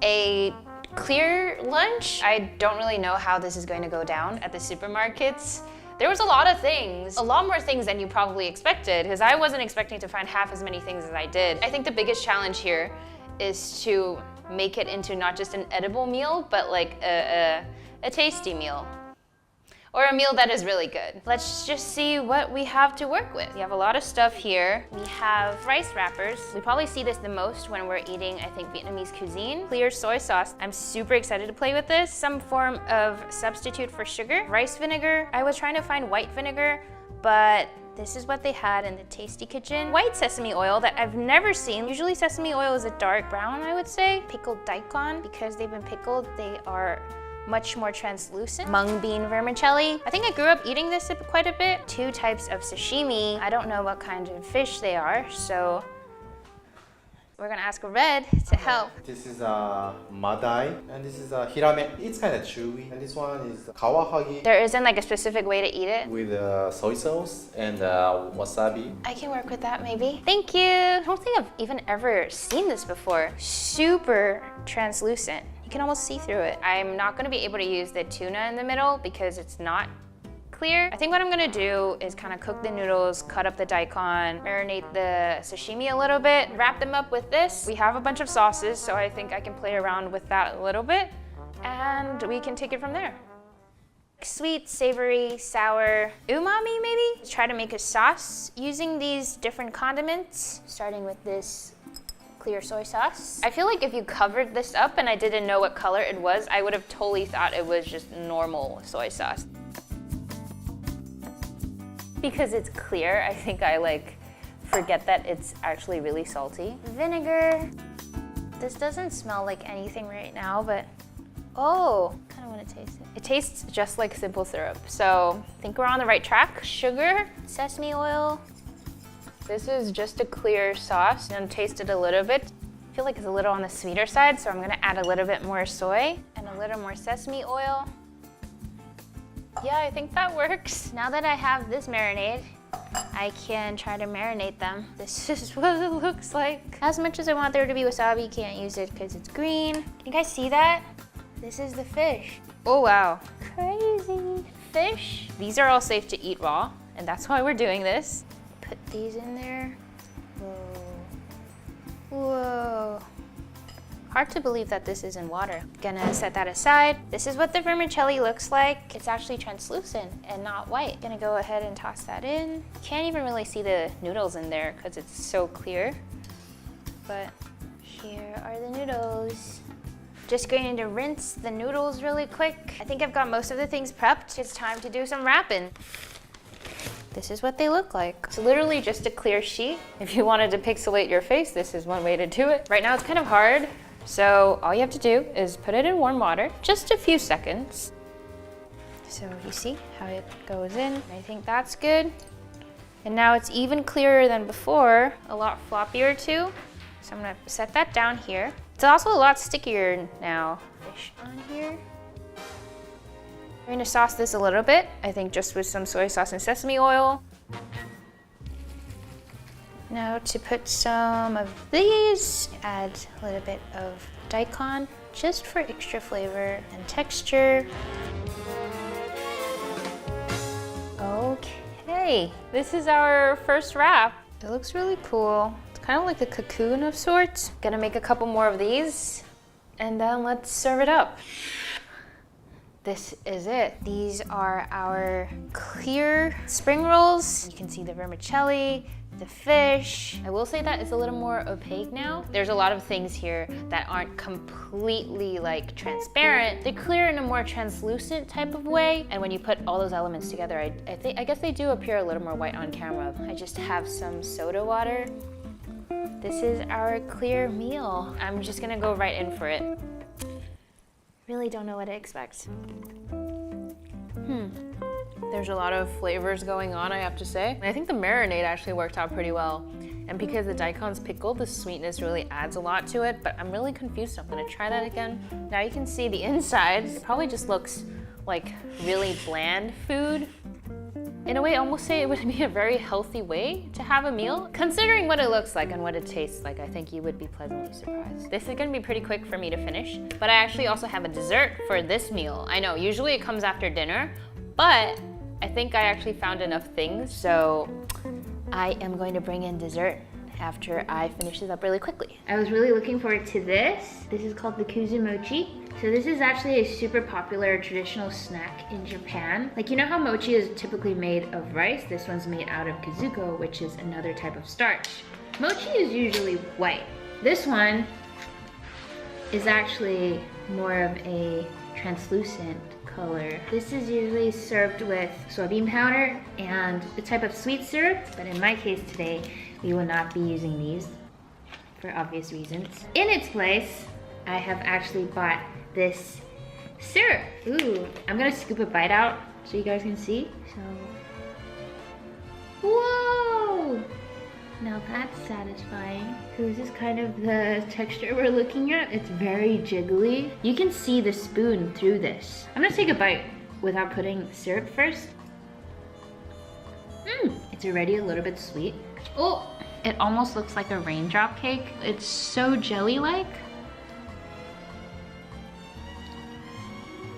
a clear lunch. I don't really know how this is going to go down at the supermarkets. There was a lot of things, a lot more things than you probably expected, because I wasn't expecting to find half as many things as I did. I think the biggest challenge here is to make it into not just an edible meal, but like a tasty meal. Or a meal that is really good. Let's just see what we have to work with. We have a lot of stuff here. We have rice wrappers. We probably see this the most when we're eating, I think, Vietnamese cuisine. Clear soy sauce. I'm super excited to play with this. Some form of substitute for sugar. Rice vinegar. I was trying to find white vinegar, but this is what they had in the Tasty Kitchen. White sesame oil that I've never seen. Usually sesame oil is a dark brown, I would say. Pickled daikon. Because they've been pickled, they are much more translucent. Mung bean vermicelli. I think I grew up eating this quite a bit. 2 types of sashimi. I don't know what kind of fish they are, so we're gonna ask Red to help. This is madai, and this is hirame. It's kind of chewy, and this one is kawahagi There isn't like a specific way to eat it. with soy sauce and wasabi. I can work with that maybe. Thank you. I don't think I've even ever seen this before. Super translucent. You can almost see through it. I'm not gonna be able to use the tuna in the middle because it's not clear. I think what I'm gonna do is kind of cook the noodles, cut up the daikon, marinate the sashimi a little bit, wrap them up with this. We have a bunch of sauces, so I think I can play around with that a little bit, and we can take it from there. Sweet, savory, sour, umami maybe? Let's try to make a sauce using these different condiments, starting with this clear soy sauce. I feel like if you covered this up and I didn't know what color it was, I would have totally thought it was just normal soy sauce. Because it's clear, I think I like forget that it's actually really salty. Vinegar. This doesn't smell like anything right now, but oh, kind of want to taste it. It tastes just like simple syrup, so I think we're on the right track. Sugar, sesame oil. This is just a clear sauce. I'm gonna taste it a little bit. I feel like it's a little on the sweeter side, so I'm gonna add a little bit more soy and a little more sesame oil. Yeah, I think that works. Now that I have this marinade, I can try to marinate them. This is what it looks like. As much as I want there to be wasabi, can't use it because it's green. Can you guys see that? This is the fish. Oh wow, crazy. Fish. These are all safe to eat raw, and that's why we're doing this. Put these in there. Whoa. Whoa. Hard to believe that this is in water. Gonna set that aside. This is what the vermicelli looks like. It's actually translucent and not white. Gonna go ahead and toss that in. Can't even really see the noodles in there because it's so clear. But here are the noodles. Just going to rinse the noodles really quick. I think I've got most of the things prepped. It's time to do some wrapping. This is what they look like. It's literally just a clear sheet. If you wanted to pixelate your face, this is one way to do it. Right now it's kind of hard, so all you have to do is put it in warm water, just a few seconds. So you see how it goes in. I think that's good. And now it's even clearer than before, a lot floppier too. So I'm gonna set that down here. It's also a lot stickier now. Fish on here. I'm gonna sauce this a little bit, I think just with some soy sauce and sesame oil. Now to put some of these, add a little bit of daikon, just for extra flavor and texture. Okay, this is our first wrap. It looks really cool. It's kind of like a cocoon of sorts. Gonna make a couple more of these, and then let's serve it up. This is it. These are our clear spring rolls. You can see the vermicelli, the fish. I will say that it's a little more opaque now. There's a lot of things here that aren't completely like transparent. They're clear in a more translucent type of way. And when you put all those elements together, I guess they do appear a little more white on camera. I just have some soda water. This is our clear meal. I'm just gonna go right in for it. Really don't know what to expect. There's a lot of flavors going on, I have to say. I think the marinade actually worked out pretty well. And because the daikon's pickled, the sweetness really adds a lot to it, but I'm really confused, so I'm gonna try that again. Now you can see the inside. It probably just looks like really bland food. In a way, I almost say it would be a very healthy way to have a meal. Considering what it looks like and what it tastes like, I think you would be pleasantly surprised. This is gonna be pretty quick for me to finish, but I actually also have a dessert for this meal. I know, usually it comes after dinner, but I think I actually found enough things, so I am going to bring in dessert after I finish this up really quickly. I was really looking forward to this. This is called the kuzu mochi. So this is actually a super popular traditional snack in Japan. Like, you know how mochi is typically made of rice? This one's made out of kuzuko, which is another type of starch. Mochi is usually white. This one is actually more of a translucent color. This is usually served with soybean powder and a type of sweet syrup, but in my case today, we will not be using these for obvious reasons. In its place, I have actually bought this syrup. Ooh, I'm gonna scoop a bite out so you guys can see. So, whoa! Now that's satisfying. So this is kind of the texture we're looking at. It's very jiggly. You can see the spoon through this. I'm gonna take a bite without putting syrup first. It's already a little bit sweet. Oh, it almost looks like a raindrop cake. It's so jelly-like.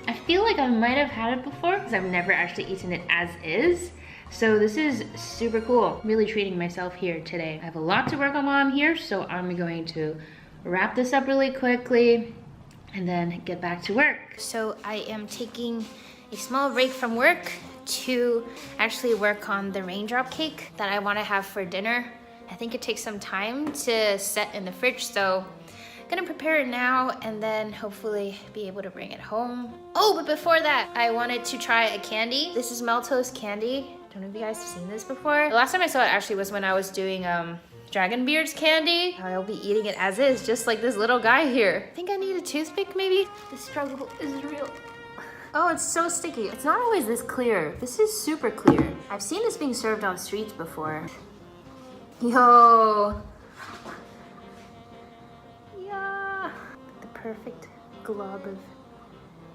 I feel like I might have had it before because I've never actually eaten it as is. So this is super cool. Really treating myself here today. I have a lot to work on while I'm here, so I'm going to wrap this up really quickly and then get back to work. So I am taking a small break from work to actually work on the raindrop cake that I want to have for dinner. I think it takes some time to set in the fridge, so I'm gonna prepare it now and then hopefully be able to bring it home. Oh, but before that, I wanted to try a candy. This is Meltos candy. Don't know if you guys have seen this before. The last time I saw it actually was when I was doing Dragon Beard's candy. I'll be eating it as is, just like this little guy here. I think I need a toothpick maybe? The struggle is real. Oh, it's so sticky. It's not always this clear. This is super clear. I've seen this being served on streets before. Yo. Yeah. The perfect glob of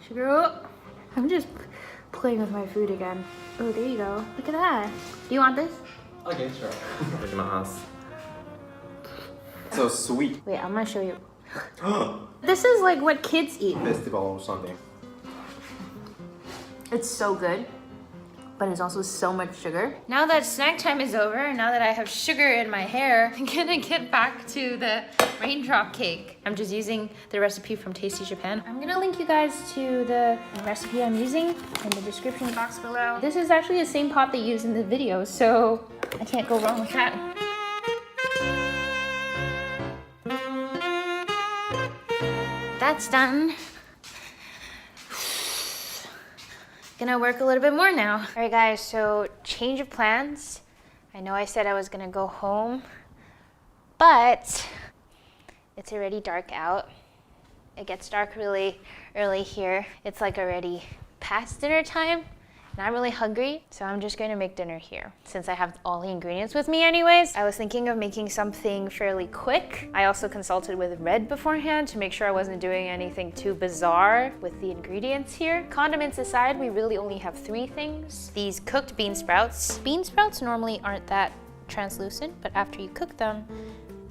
sugar. Oh, I'm just playing with my food again. Oh, there you go. Look at that. Do you want this? Okay, sure. So sweet. Wait, I'm gonna show you. This is like what kids eat. Festival or something. It's so good. but it's also so much sugar. Now that snack time is over, and now that I have sugar in my hair, I'm gonna get back to the raindrop cake. I'm just using the recipe from Tasty Japan. I'm gonna link you guys to the recipe I'm using in the description box below. This is actually the same pot they used in the video, so I can't go wrong with that. That's done. Gonna work a little bit more now. All right guys, so change of plans. I know I said I was gonna go home, but it's already dark out. It gets dark really early here. It's like already past dinner time. And I'm really hungry, so I'm just going to make dinner here. Since I have all the ingredients with me anyways, I was thinking of making something fairly quick. I also consulted with Red beforehand to make sure I wasn't doing anything too bizarre with the ingredients here. Condiments aside, we really only have 3 things. These cooked bean sprouts. Bean sprouts normally aren't that translucent, but after you cook them,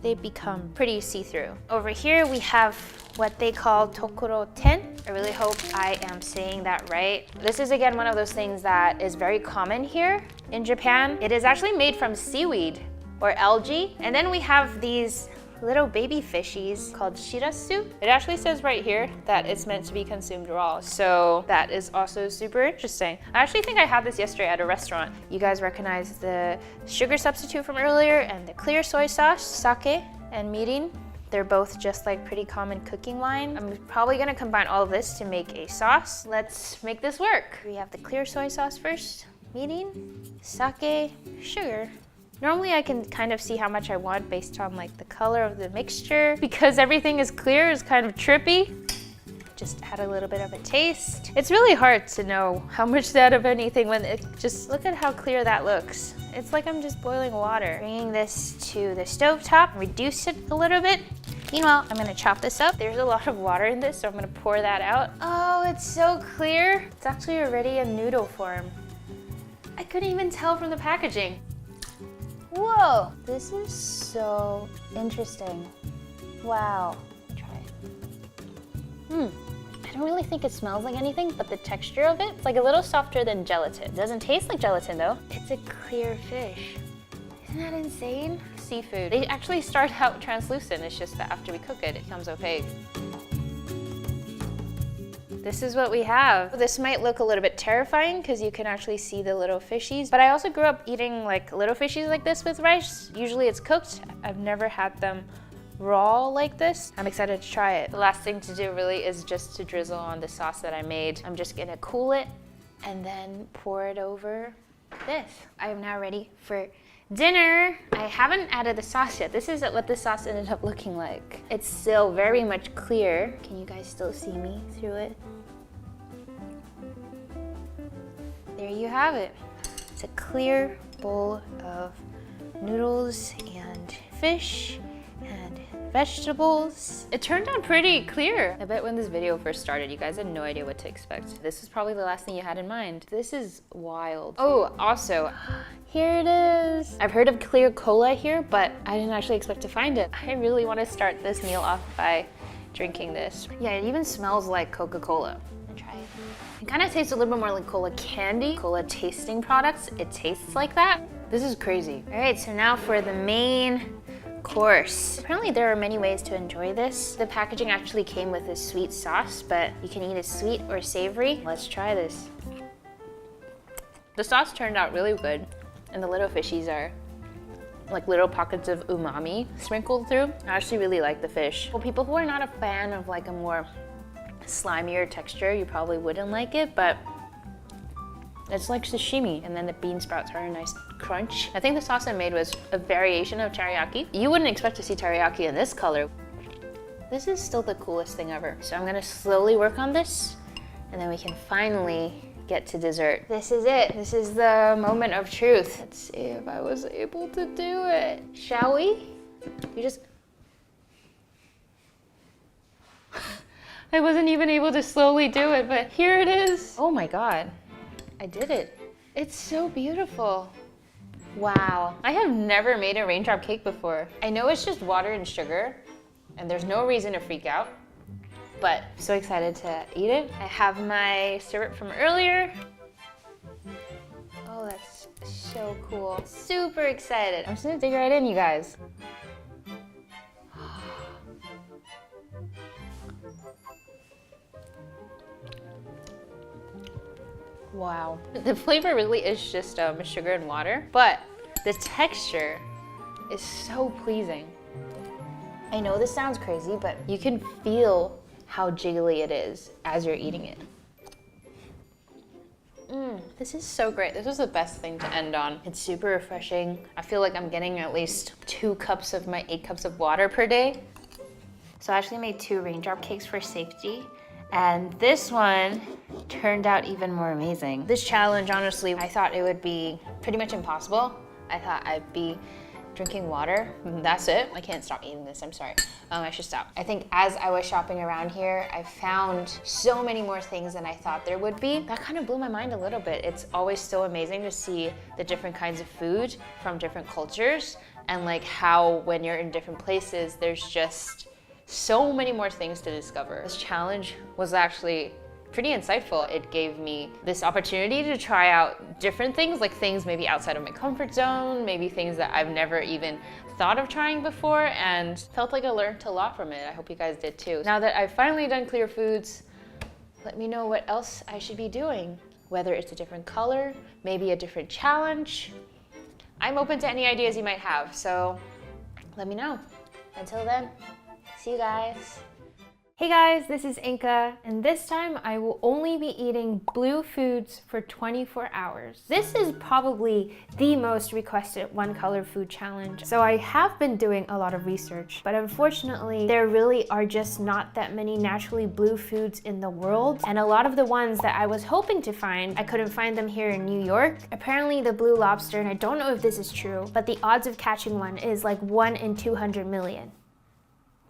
they become pretty see-through. Over here we have what they call tokoro ten. I really hope I am saying that right. This is again one of those things that is very common here in Japan. It is actually made from seaweed or algae. And then we have these little baby fishies called shirasu. It actually says right here that it's meant to be consumed raw. So that is also super interesting. I actually think I had this yesterday at a restaurant. You guys recognize the sugar substitute from earlier and the clear soy sauce, sake and mirin. They're both just like pretty common cooking wine. I'm probably gonna combine all of this to make a sauce. Let's make this work. We have the clear soy sauce first, mirin, sake, sugar. Normally I can kind of see how much I want based on like the color of the mixture. Because everything is clear, it's kind of trippy. Just add a little bit of a taste. It's really hard to know how much to add of anything when it just, look at how clear that looks. It's like I'm just boiling water. Bringing this to the stove top, reduce it a little bit. Meanwhile, I'm gonna chop this up. There's a lot of water in this, so I'm gonna pour that out. Oh, it's so clear. It's actually already in noodle form. I couldn't even tell from the packaging. Whoa, this is so interesting. Wow, try it. I don't really think it smells like anything, but the texture of it, it's like a little softer than gelatin. It doesn't taste like gelatin though. It's a clear fish. Isn't that insane? Seafood. They actually start out translucent, it's just that after we cook it, it becomes opaque. This is what we have. This might look a little bit terrifying because you can actually see the little fishies, but I also grew up eating like little fishies like this with rice. Usually it's cooked. I've never had them raw like this. I'm excited to try it. The last thing to do really is just to drizzle on the sauce that I made. I'm just gonna cool it and then pour it over this. I am now ready for dinner. I haven't added the sauce yet. This is what the sauce ended up looking like. It's still very much clear. Can you guys still see me through it? There you have it. It's a clear bowl of noodles and fish and vegetables. It turned out pretty clear. I bet when this video first started, you guys had no idea what to expect. This is probably the last thing you had in mind. This is wild. Oh, also, here it is. I've heard of clear cola here, but I didn't actually expect to find it. I really want to start this meal off by drinking this. Yeah, it even smells like Coca-Cola. Try it. It kind of tastes a little bit more like cola candy. Cola tasting products, it tastes like that. This is crazy. All right, so now for the main course. Apparently there are many ways to enjoy this. The packaging actually came with a sweet sauce, but you can eat it sweet or savory. Let's try this. The sauce turned out really good, and the little fishies are like little pockets of umami sprinkled through. I actually really like the fish. For people who are not a fan of like a more slimier texture, you probably wouldn't like it, but it's like sashimi, and then the bean sprouts are a nice crunch. I think the sauce I made was a variation of teriyaki. You wouldn't expect to see teriyaki in this color. This is still the coolest thing ever. So I'm gonna slowly work on this, and then we can finally get to dessert. This is it. This is the moment of truth. Let's see if I was able to do it. Shall we? You just... I wasn't even able to slowly do it, but here it is. Oh my God. I did it. It's so beautiful. Wow. I have never made a raindrop cake before. I know it's just water and sugar, and there's no reason to freak out, but I'm so excited to eat it. I have my syrup from earlier. Oh, that's so cool. Super excited. I'm just gonna dig right in, you guys. Wow. The flavor really is just sugar and water, but the texture is so pleasing. I know this sounds crazy, but you can feel how jiggly it is as you're eating it. This is so great. This was the best thing to end on. It's super refreshing. I feel like I'm getting at least 2 cups of my 8 cups of water per day. So I actually made 2 raindrop cakes for safety. And this one turned out even more amazing. This challenge, honestly, I thought it would be pretty much impossible. I thought I'd be drinking water. That's it. I can't stop eating this. I'm sorry. I should stop. I think as I was shopping around here, I found so many more things than I thought there would be. That kind of blew my mind a little bit. It's always so amazing to see the different kinds of food from different cultures, and like how when you're in different places, there's just so many more things to discover. This challenge was actually pretty insightful. It gave me this opportunity to try out different things, like things maybe outside of my comfort zone, maybe things that I've never even thought of trying before, and felt like I learned a lot from it. I hope you guys did too. Now that I've finally done clear foods, let me know what else I should be doing. Whether it's a different color, maybe a different challenge. I'm open to any ideas you might have, so let me know. Until then, see you guys. Hey guys, this is Inka, and this time I will only be eating blue foods for 24 hours. This is probably the most requested one color food challenge, so I have been doing a lot of research, but unfortunately there really are just not that many naturally blue foods in the world, and a lot of the ones that I was hoping to find, I couldn't find them here in New York. Apparently the blue lobster, and I don't know if this is true, but the odds of catching one is like 1 in 200 million.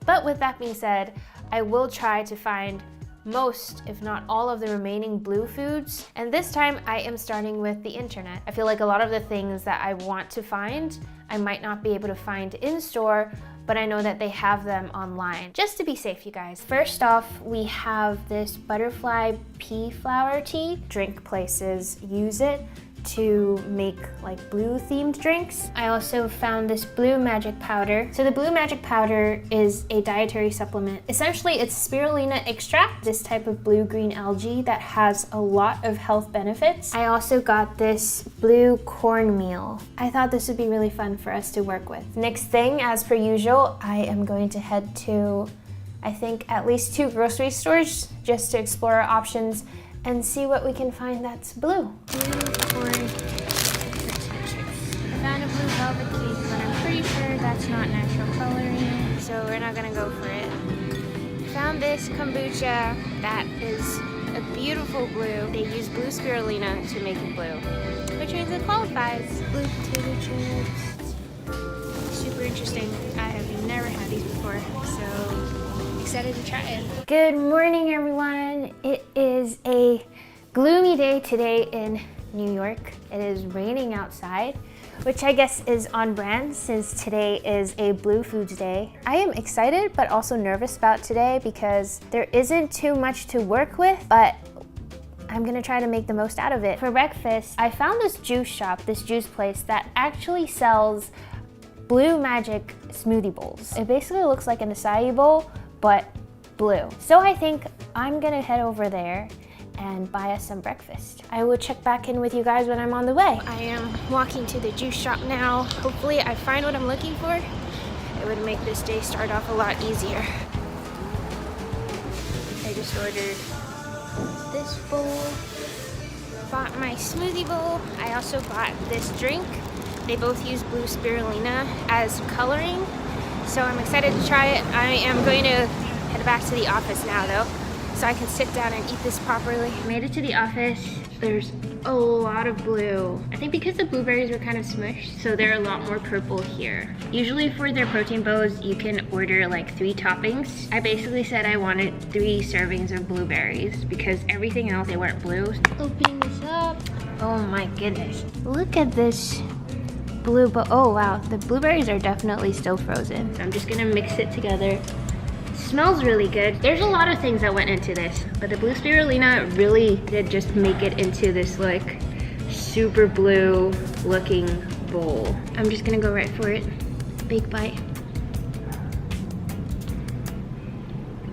But with that being said, I will try to find most, if not all, of the remaining blue foods. And this time I am starting with the internet. I feel like a lot of the things that I want to find, I might not be able to find in store, but I know that they have them online. Just to be safe, you guys. First off, we have this butterfly pea flower tea. Drink places use it to make like blue themed drinks. I also found this blue magic powder. So the blue magic powder is a dietary supplement. Essentially it's spirulina extract, this type of blue-green algae that has a lot of health benefits. I also got this blue cornmeal. I thought this would be really fun for us to work with. Next thing, as per usual, I am going to head to, I think, at least 2 grocery stores just to explore our options and see what we can find that's blue. Blue corn chips. I found a blue velvet cake, but I'm pretty sure that's not natural coloring, so we're not gonna go for it. Found this kombucha that is a beautiful blue. They use blue spirulina to make it blue, which means it qualifies. Blue potato chips. Super interesting. I have never had these before, so excited to try it. Good morning, everyone. It is a gloomy day today in New York. It is raining outside, which I guess is on brand since today is a Blue Foods Day. I am excited but also nervous about today because there isn't too much to work with, but I'm gonna try to make the most out of it. For breakfast, I found this juice shop, this juice place that actually sells blue magic smoothie bowls. It basically looks like an acai bowl, but blue. So I think I'm gonna head over there and buy us some breakfast. I will check back in with you guys when I'm on the way. I am walking to the juice shop now. Hopefully I find what I'm looking for. It would make this day start off a lot easier. I just ordered this bowl, bought my smoothie bowl. I also bought this drink. They both use blue spirulina as coloring, so I'm excited to try it. I am going to head back to the office now though, so I can sit down and eat this properly. Made it to the office. There's a lot of blue. I think because the blueberries were kind of smushed, so they're a lot more purple here. Usually for their protein bowls, you can order like 3 toppings. I basically said I wanted 3 servings of blueberries because everything else, they weren't blue. Opening this up. Oh my goodness. Look at this blue, but oh wow, the blueberries are definitely still frozen. So I'm just gonna mix it together. Smells really good. There's a lot of things that went into this, but the blue spirulina really did just make it into this like super blue looking bowl. I'm just gonna go right for it. Big bite.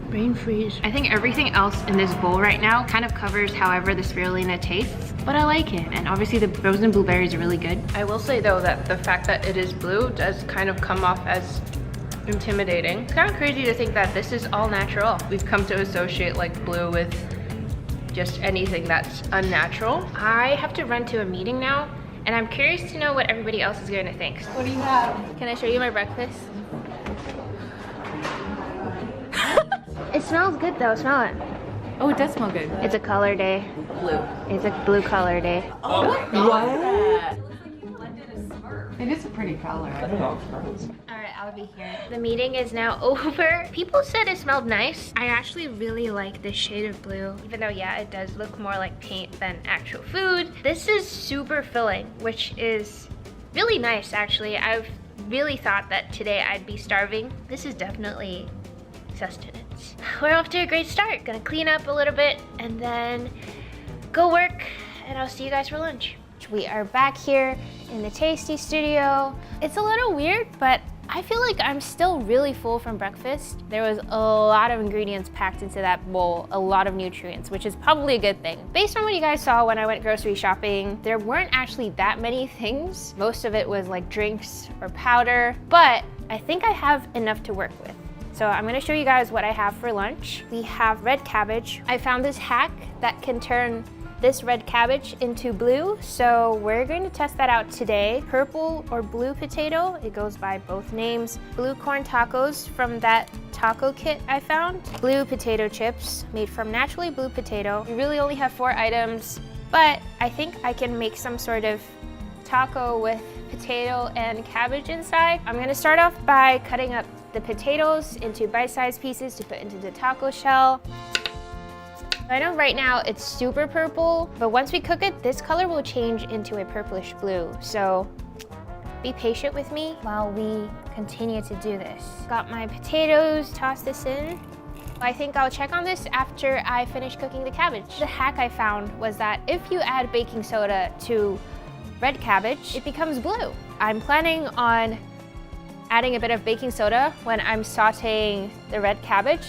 Brain freeze. I think everything else in this bowl right now kind of covers however the spirulina tastes, but I like it. And obviously the frozen blueberries are really good. I will say though that the fact that it is blue does kind of come off as intimidating. It's kind of crazy to think that this is all natural. We've come to associate like blue with just anything that's unnatural. I have to run to a meeting now, and I'm curious to know what everybody else is going to think. What do you have? Can I show you my breakfast? It smells good though, smell it. Oh, it does smell good. It's a color day. Blue. It's a blue color day. Oh, what? It is a pretty color. Alright, I'll be here. The meeting is now over. People said it smelled nice. I actually really like this shade of blue, even though yeah, it does look more like paint than actual food. This is super filling, which is really nice actually. I've really thought that today I'd be starving. This is definitely sustenance. We're off to a great start. Gonna clean up a little bit and then go work, and I'll see you guys for lunch. We are back here in the Tasty Studio. It's a little weird, but I feel like I'm still really full from breakfast. There was a lot of ingredients packed into that bowl, a lot of nutrients, which is probably a good thing. Based on what you guys saw when I went grocery shopping, there weren't actually that many things. Most of it was like drinks or powder, but I think I have enough to work with. So I'm gonna show you guys what I have for lunch. We have red cabbage. I found this hack that can turn this red cabbage into blue, so we're going to test that out today. Purple or blue potato, it goes by both names. Blue corn tacos from that taco kit I found. Blue potato chips made from naturally blue potato. We really only have 4 items, but I think I can make some sort of taco with potato and cabbage inside. I'm gonna start off by cutting up the potatoes into bite-sized pieces to put into the taco shell. I know right now it's super purple, but once we cook it, this color will change into a purplish blue. So be patient with me while we continue to do this. Got my potatoes, toss this in. I think I'll check on this after I finish cooking the cabbage. The hack I found was that if you add baking soda to red cabbage, it becomes blue. I'm planning on adding a bit of baking soda when I'm sauteing the red cabbage,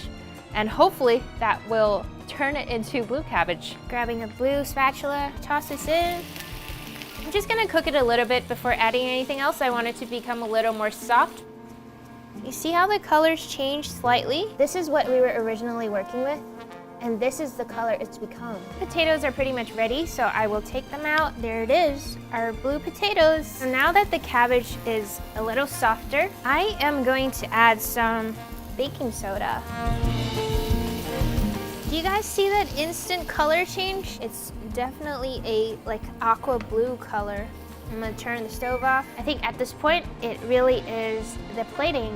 and hopefully that will turn it into blue cabbage. Grabbing a blue spatula, toss this in. I'm just gonna cook it a little bit before adding anything else. I want it to become a little more soft. You see how the colors change slightly? This is what we were originally working with, and this is the color it's become. Potatoes are pretty much ready, so I will take them out. There it is, our blue potatoes. So now that the cabbage is a little softer, I am going to add some baking soda. Do you guys see that instant color change? It's definitely a like aqua blue color. I'm gonna turn the stove off. I think at this point, it really is the plating.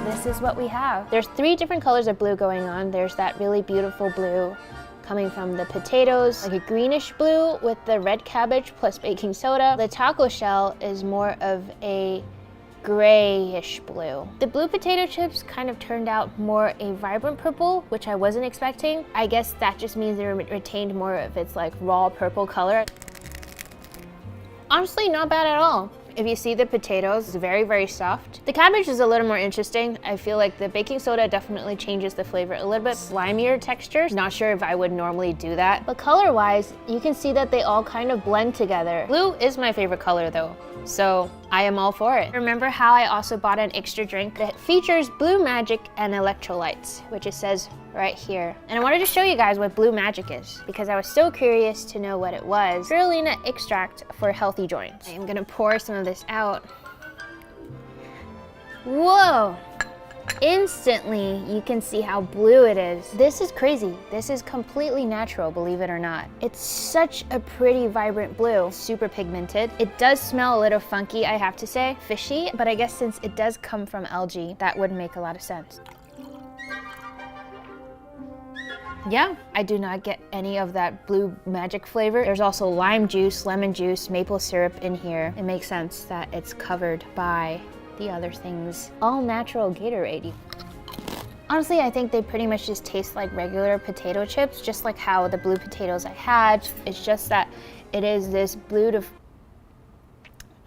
This is what we have. There's 3 different colors of blue going on. There's that really beautiful blue coming from the potatoes, like a greenish blue with the red cabbage plus baking soda. The taco shell is more of a grayish blue. The blue potato chips kind of turned out more a vibrant purple, which I wasn't expecting. I guess that just means they retained more of its like raw purple color. Honestly, not bad at all. If you see the potatoes, it's very, very soft. The cabbage is a little more interesting. I feel like the baking soda definitely changes the flavor a little bit. Slimier texture. Not sure if I would normally do that. But color-wise, you can see that they all kind of blend together. Blue is my favorite color though, so I am all for it. Remember how I also bought an extra drink that features Blue Magic and electrolytes, which it says right here. And I wanted to show you guys what Blue Magic is because I was so curious to know what it was. Spirulina extract for healthy joints. I'm gonna pour some of this out. Whoa! Instantly, you can see how blue it is. This is crazy. This is completely natural, believe it or not. It's such a pretty, vibrant blue. Super pigmented. It does smell a little funky, I have to say. Fishy, but I guess since it does come from algae, that would make a lot of sense. Yeah, I do not get any of that Blue Magic flavor. There's also lime juice, lemon juice, maple syrup in here. It makes sense that it's covered by the other things. All natural Gatorade. Honestly, I think they pretty much just taste like regular potato chips, just like how the blue potatoes I had. It's just that it is this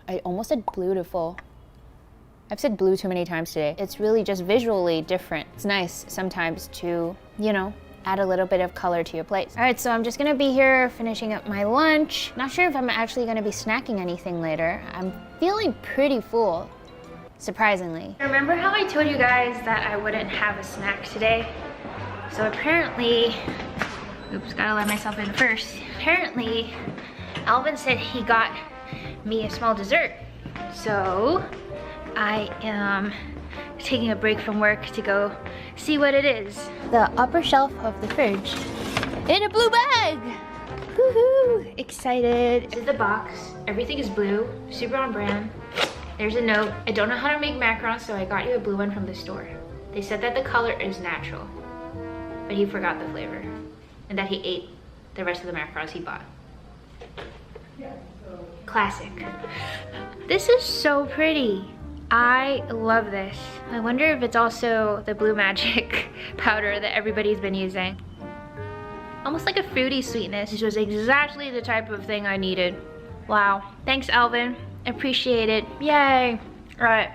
I almost said beautiful. I've said blue too many times today. It's really just visually different. It's nice sometimes to, you know, add a little bit of color to your plate. All right, so I'm just gonna be here finishing up my lunch. Not sure if I'm actually gonna be snacking anything later. I'm feeling pretty full, surprisingly. Remember how I told you guys that I wouldn't have a snack today? So apparently, oops, gotta let myself in first. Apparently, Alvin said he got me a small dessert. So I am taking a break from work to go see what it is. The upper shelf of the fridge in a blue bag. Woohoo! Excited. This is the box. Everything is blue, super on brand. There's a note. I don't know how to make macarons, so I got you a blue one from the store. They said that the color is natural, but he forgot the flavor and that he ate the rest of the macarons he bought. Classic. This is so pretty. I love this. I wonder if it's also the blue magic powder that everybody's been using. Almost like a fruity sweetness. This was exactly the type of thing I needed. Wow. Thanks, Alvin. Appreciate it. Yay. All right.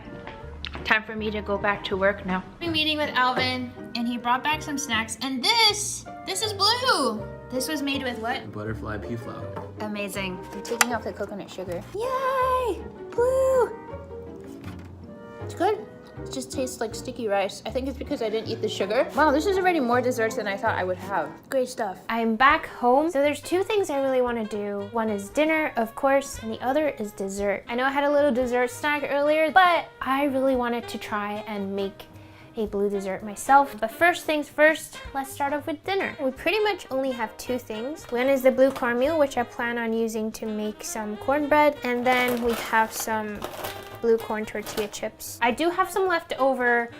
Time for me to go back to work now. I'm meeting with Alvin, and he brought back some snacks. And this is blue. This was made with what? Butterfly pea flour. Amazing. I'm taking off the coconut sugar. Yay! Blue! It's good. It just tastes like sticky rice. I think it's because I didn't eat the sugar. Wow, this is already more desserts than I thought I would have. Great stuff. I'm back home, so there's two things I really want to do. One is dinner, of course, and the other is dessert. I know I had a little dessert snack earlier, but I really wanted to try and make a blue dessert myself. But first things first, let's start off with dinner. We pretty much only have two things. One is the blue cornmeal, which I plan on using to make some cornbread, and then we have some blue corn tortilla chips. I do have some leftover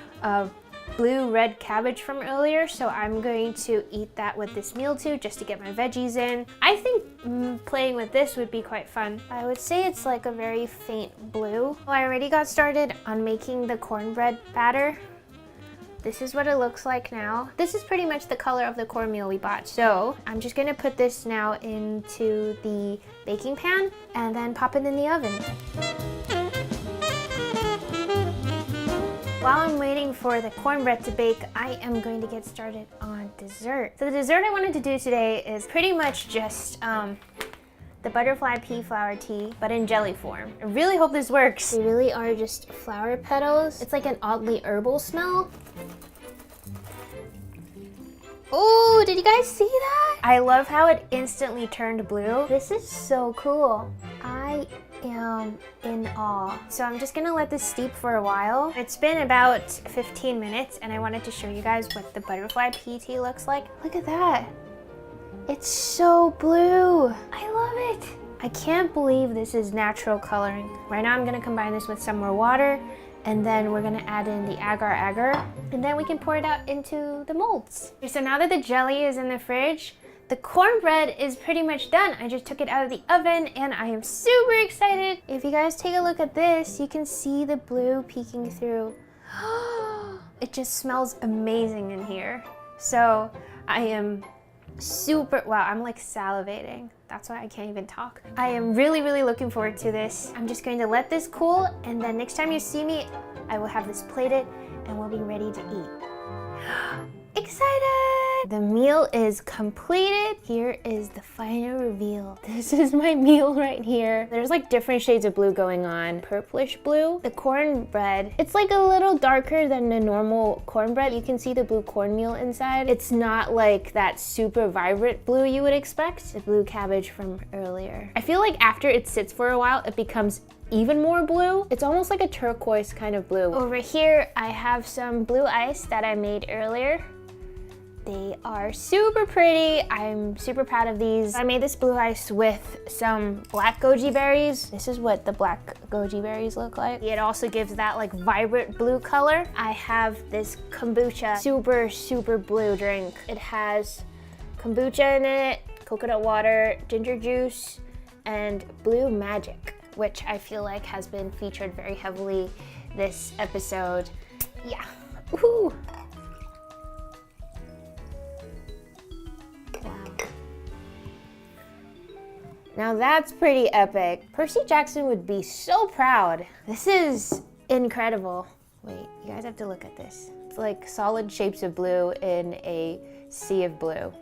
blue red cabbage from earlier, so I'm going to eat that with this meal too, just to get my veggies in. I think playing with this would be quite fun. I would say it's like a very faint blue. I already got started on making the cornbread batter. This is what it looks like now. This is pretty much the color of the cornmeal we bought. So I'm just gonna put this now into the baking pan and then pop it in the oven. While I'm waiting for the cornbread to bake, I am going to get started on dessert. So the dessert I wanted to do today is pretty much just the butterfly pea flower tea, but in jelly form. I really hope this works. They really are just flower petals. It's like an oddly herbal smell. Oh, did you guys see that? I love how it instantly turned blue. This is so cool. I am in awe. So I'm just gonna let this steep for a while. It's been about 15 minutes and I wanted to show you guys what the butterfly pea tea looks like. Look at that. It's so blue. I love it. I can't believe this is natural coloring. Right now I'm gonna combine this with some more water and then we're gonna add in the agar-agar and then we can pour it out into the molds. Okay, so now that the jelly is in the fridge, the cornbread is pretty much done. I just took it out of the oven and I am super excited. If you guys take a look at this, you can see the blue peeking through. It just smells amazing in here. So I am super, wow, I'm like salivating. That's why I can't even talk. I am really, really looking forward to this. I'm just going to let this cool and then next time you see me, I will have this plated and we'll be ready to eat. Excited! The meal is completed. Here is the final reveal. This is my meal right here. There's like different shades of blue going on. Purplish blue. The cornbread, it's like a little darker than the normal cornbread. You can see the blue cornmeal inside. It's not like that super vibrant blue you would expect. The blue cabbage from earlier. I feel like after it sits for a while, it becomes even more blue. It's almost like a turquoise kind of blue. Over here, I have some blue ice that I made earlier. They are super pretty. I'm super proud of these. I made this blue ice with some black goji berries. This is what the black goji berries look like. It also gives that like vibrant blue color. I have this kombucha, super, super blue drink. It has kombucha in it, coconut water, ginger juice, and blue magic, which I feel like has been featured very heavily this episode. Yeah. Woohoo! Now that's pretty epic. Percy Jackson would be so proud. This is incredible. Wait, you guys have to look at this. It's like solid shapes of blue in a sea of blue.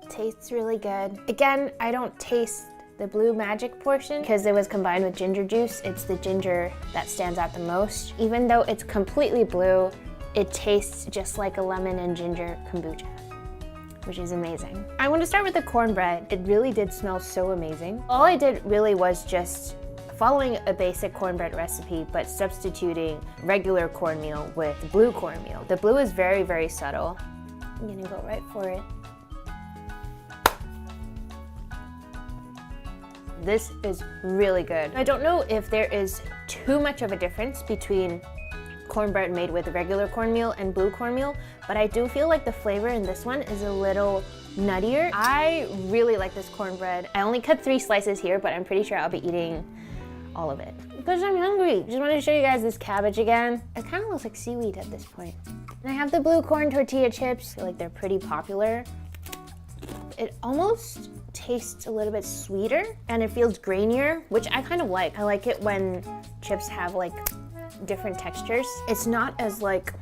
Tastes really good. Again, I don't taste the blue magic portion because it was combined with ginger juice. It's the ginger that stands out the most. Even though it's completely blue, it tastes just like a lemon and ginger kombucha, which is amazing. I want to start with the cornbread. It really did smell so amazing. All I did really was just following a basic cornbread recipe, but substituting regular cornmeal with blue cornmeal. The blue is very, very subtle. I'm gonna go right for it. This is really good. I don't know if there is too much of a difference between cornbread made with regular cornmeal and blue cornmeal, but I do feel like the flavor in this one is a little nuttier. I really like this cornbread. I only cut 3 slices here, but I'm pretty sure I'll be eating all of it because I'm hungry. Just wanted to show you guys this cabbage again. It kind of looks like seaweed at this point. And I have the blue corn tortilla chips. I feel like they're pretty popular. It almost tastes a little bit sweeter and it feels grainier, which I kind of like. I like it when chips have like different textures. It's not as like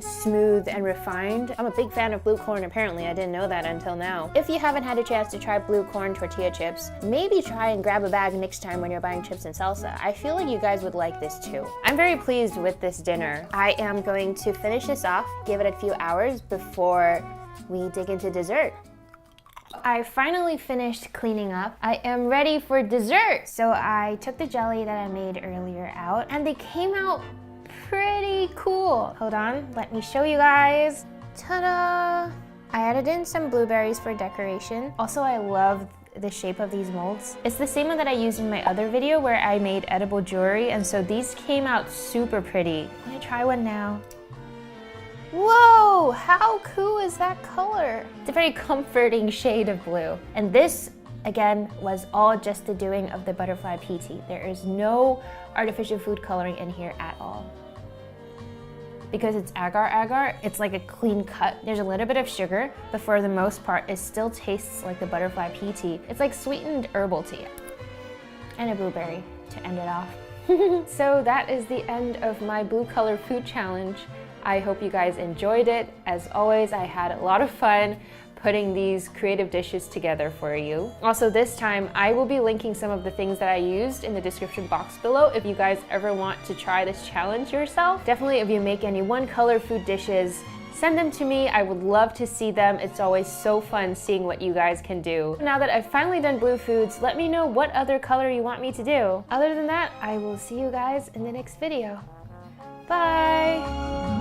smooth and refined. I'm a big fan of blue corn, apparently. I didn't know that until now. If you haven't had a chance to try blue corn tortilla chips, maybe try and grab a bag next time when you're buying chips and salsa. I feel like you guys would like this too. I'm very pleased with this dinner. I am going to finish this off, give it a few hours before we dig into dessert. I finally finished cleaning up. I am ready for dessert. So I took the jelly that I made earlier out and they came out pretty cool. Hold on, let me show you guys. Ta-da! I added in some blueberries for decoration. Also, I love the shape of these molds. It's the same one that I used in my other video where I made edible jewelry, and so these came out super pretty. I'm gonna try one now. Whoa, how cool is that color? It's a very comforting shade of blue. And this, again, was all just the doing of the butterfly PT. There is no artificial food coloring in here at all. Because it's agar-agar, it's like a clean cut. There's a little bit of sugar, but for the most part, it still tastes like the butterfly PT. It's like sweetened herbal tea. And a blueberry to end it off. So that is the end of my blue color food challenge. I hope you guys enjoyed it. As always, I had a lot of fun putting these creative dishes together for you. Also, this time, I will be linking some of the things that I used in the description box below if you guys ever want to try this challenge yourself. Definitely, if you make any one-color food dishes, send them to me. I would love to see them. It's always so fun seeing what you guys can do. Now that I've finally done blue foods, let me know what other color you want me to do. Other than that, I will see you guys in the next video. Bye!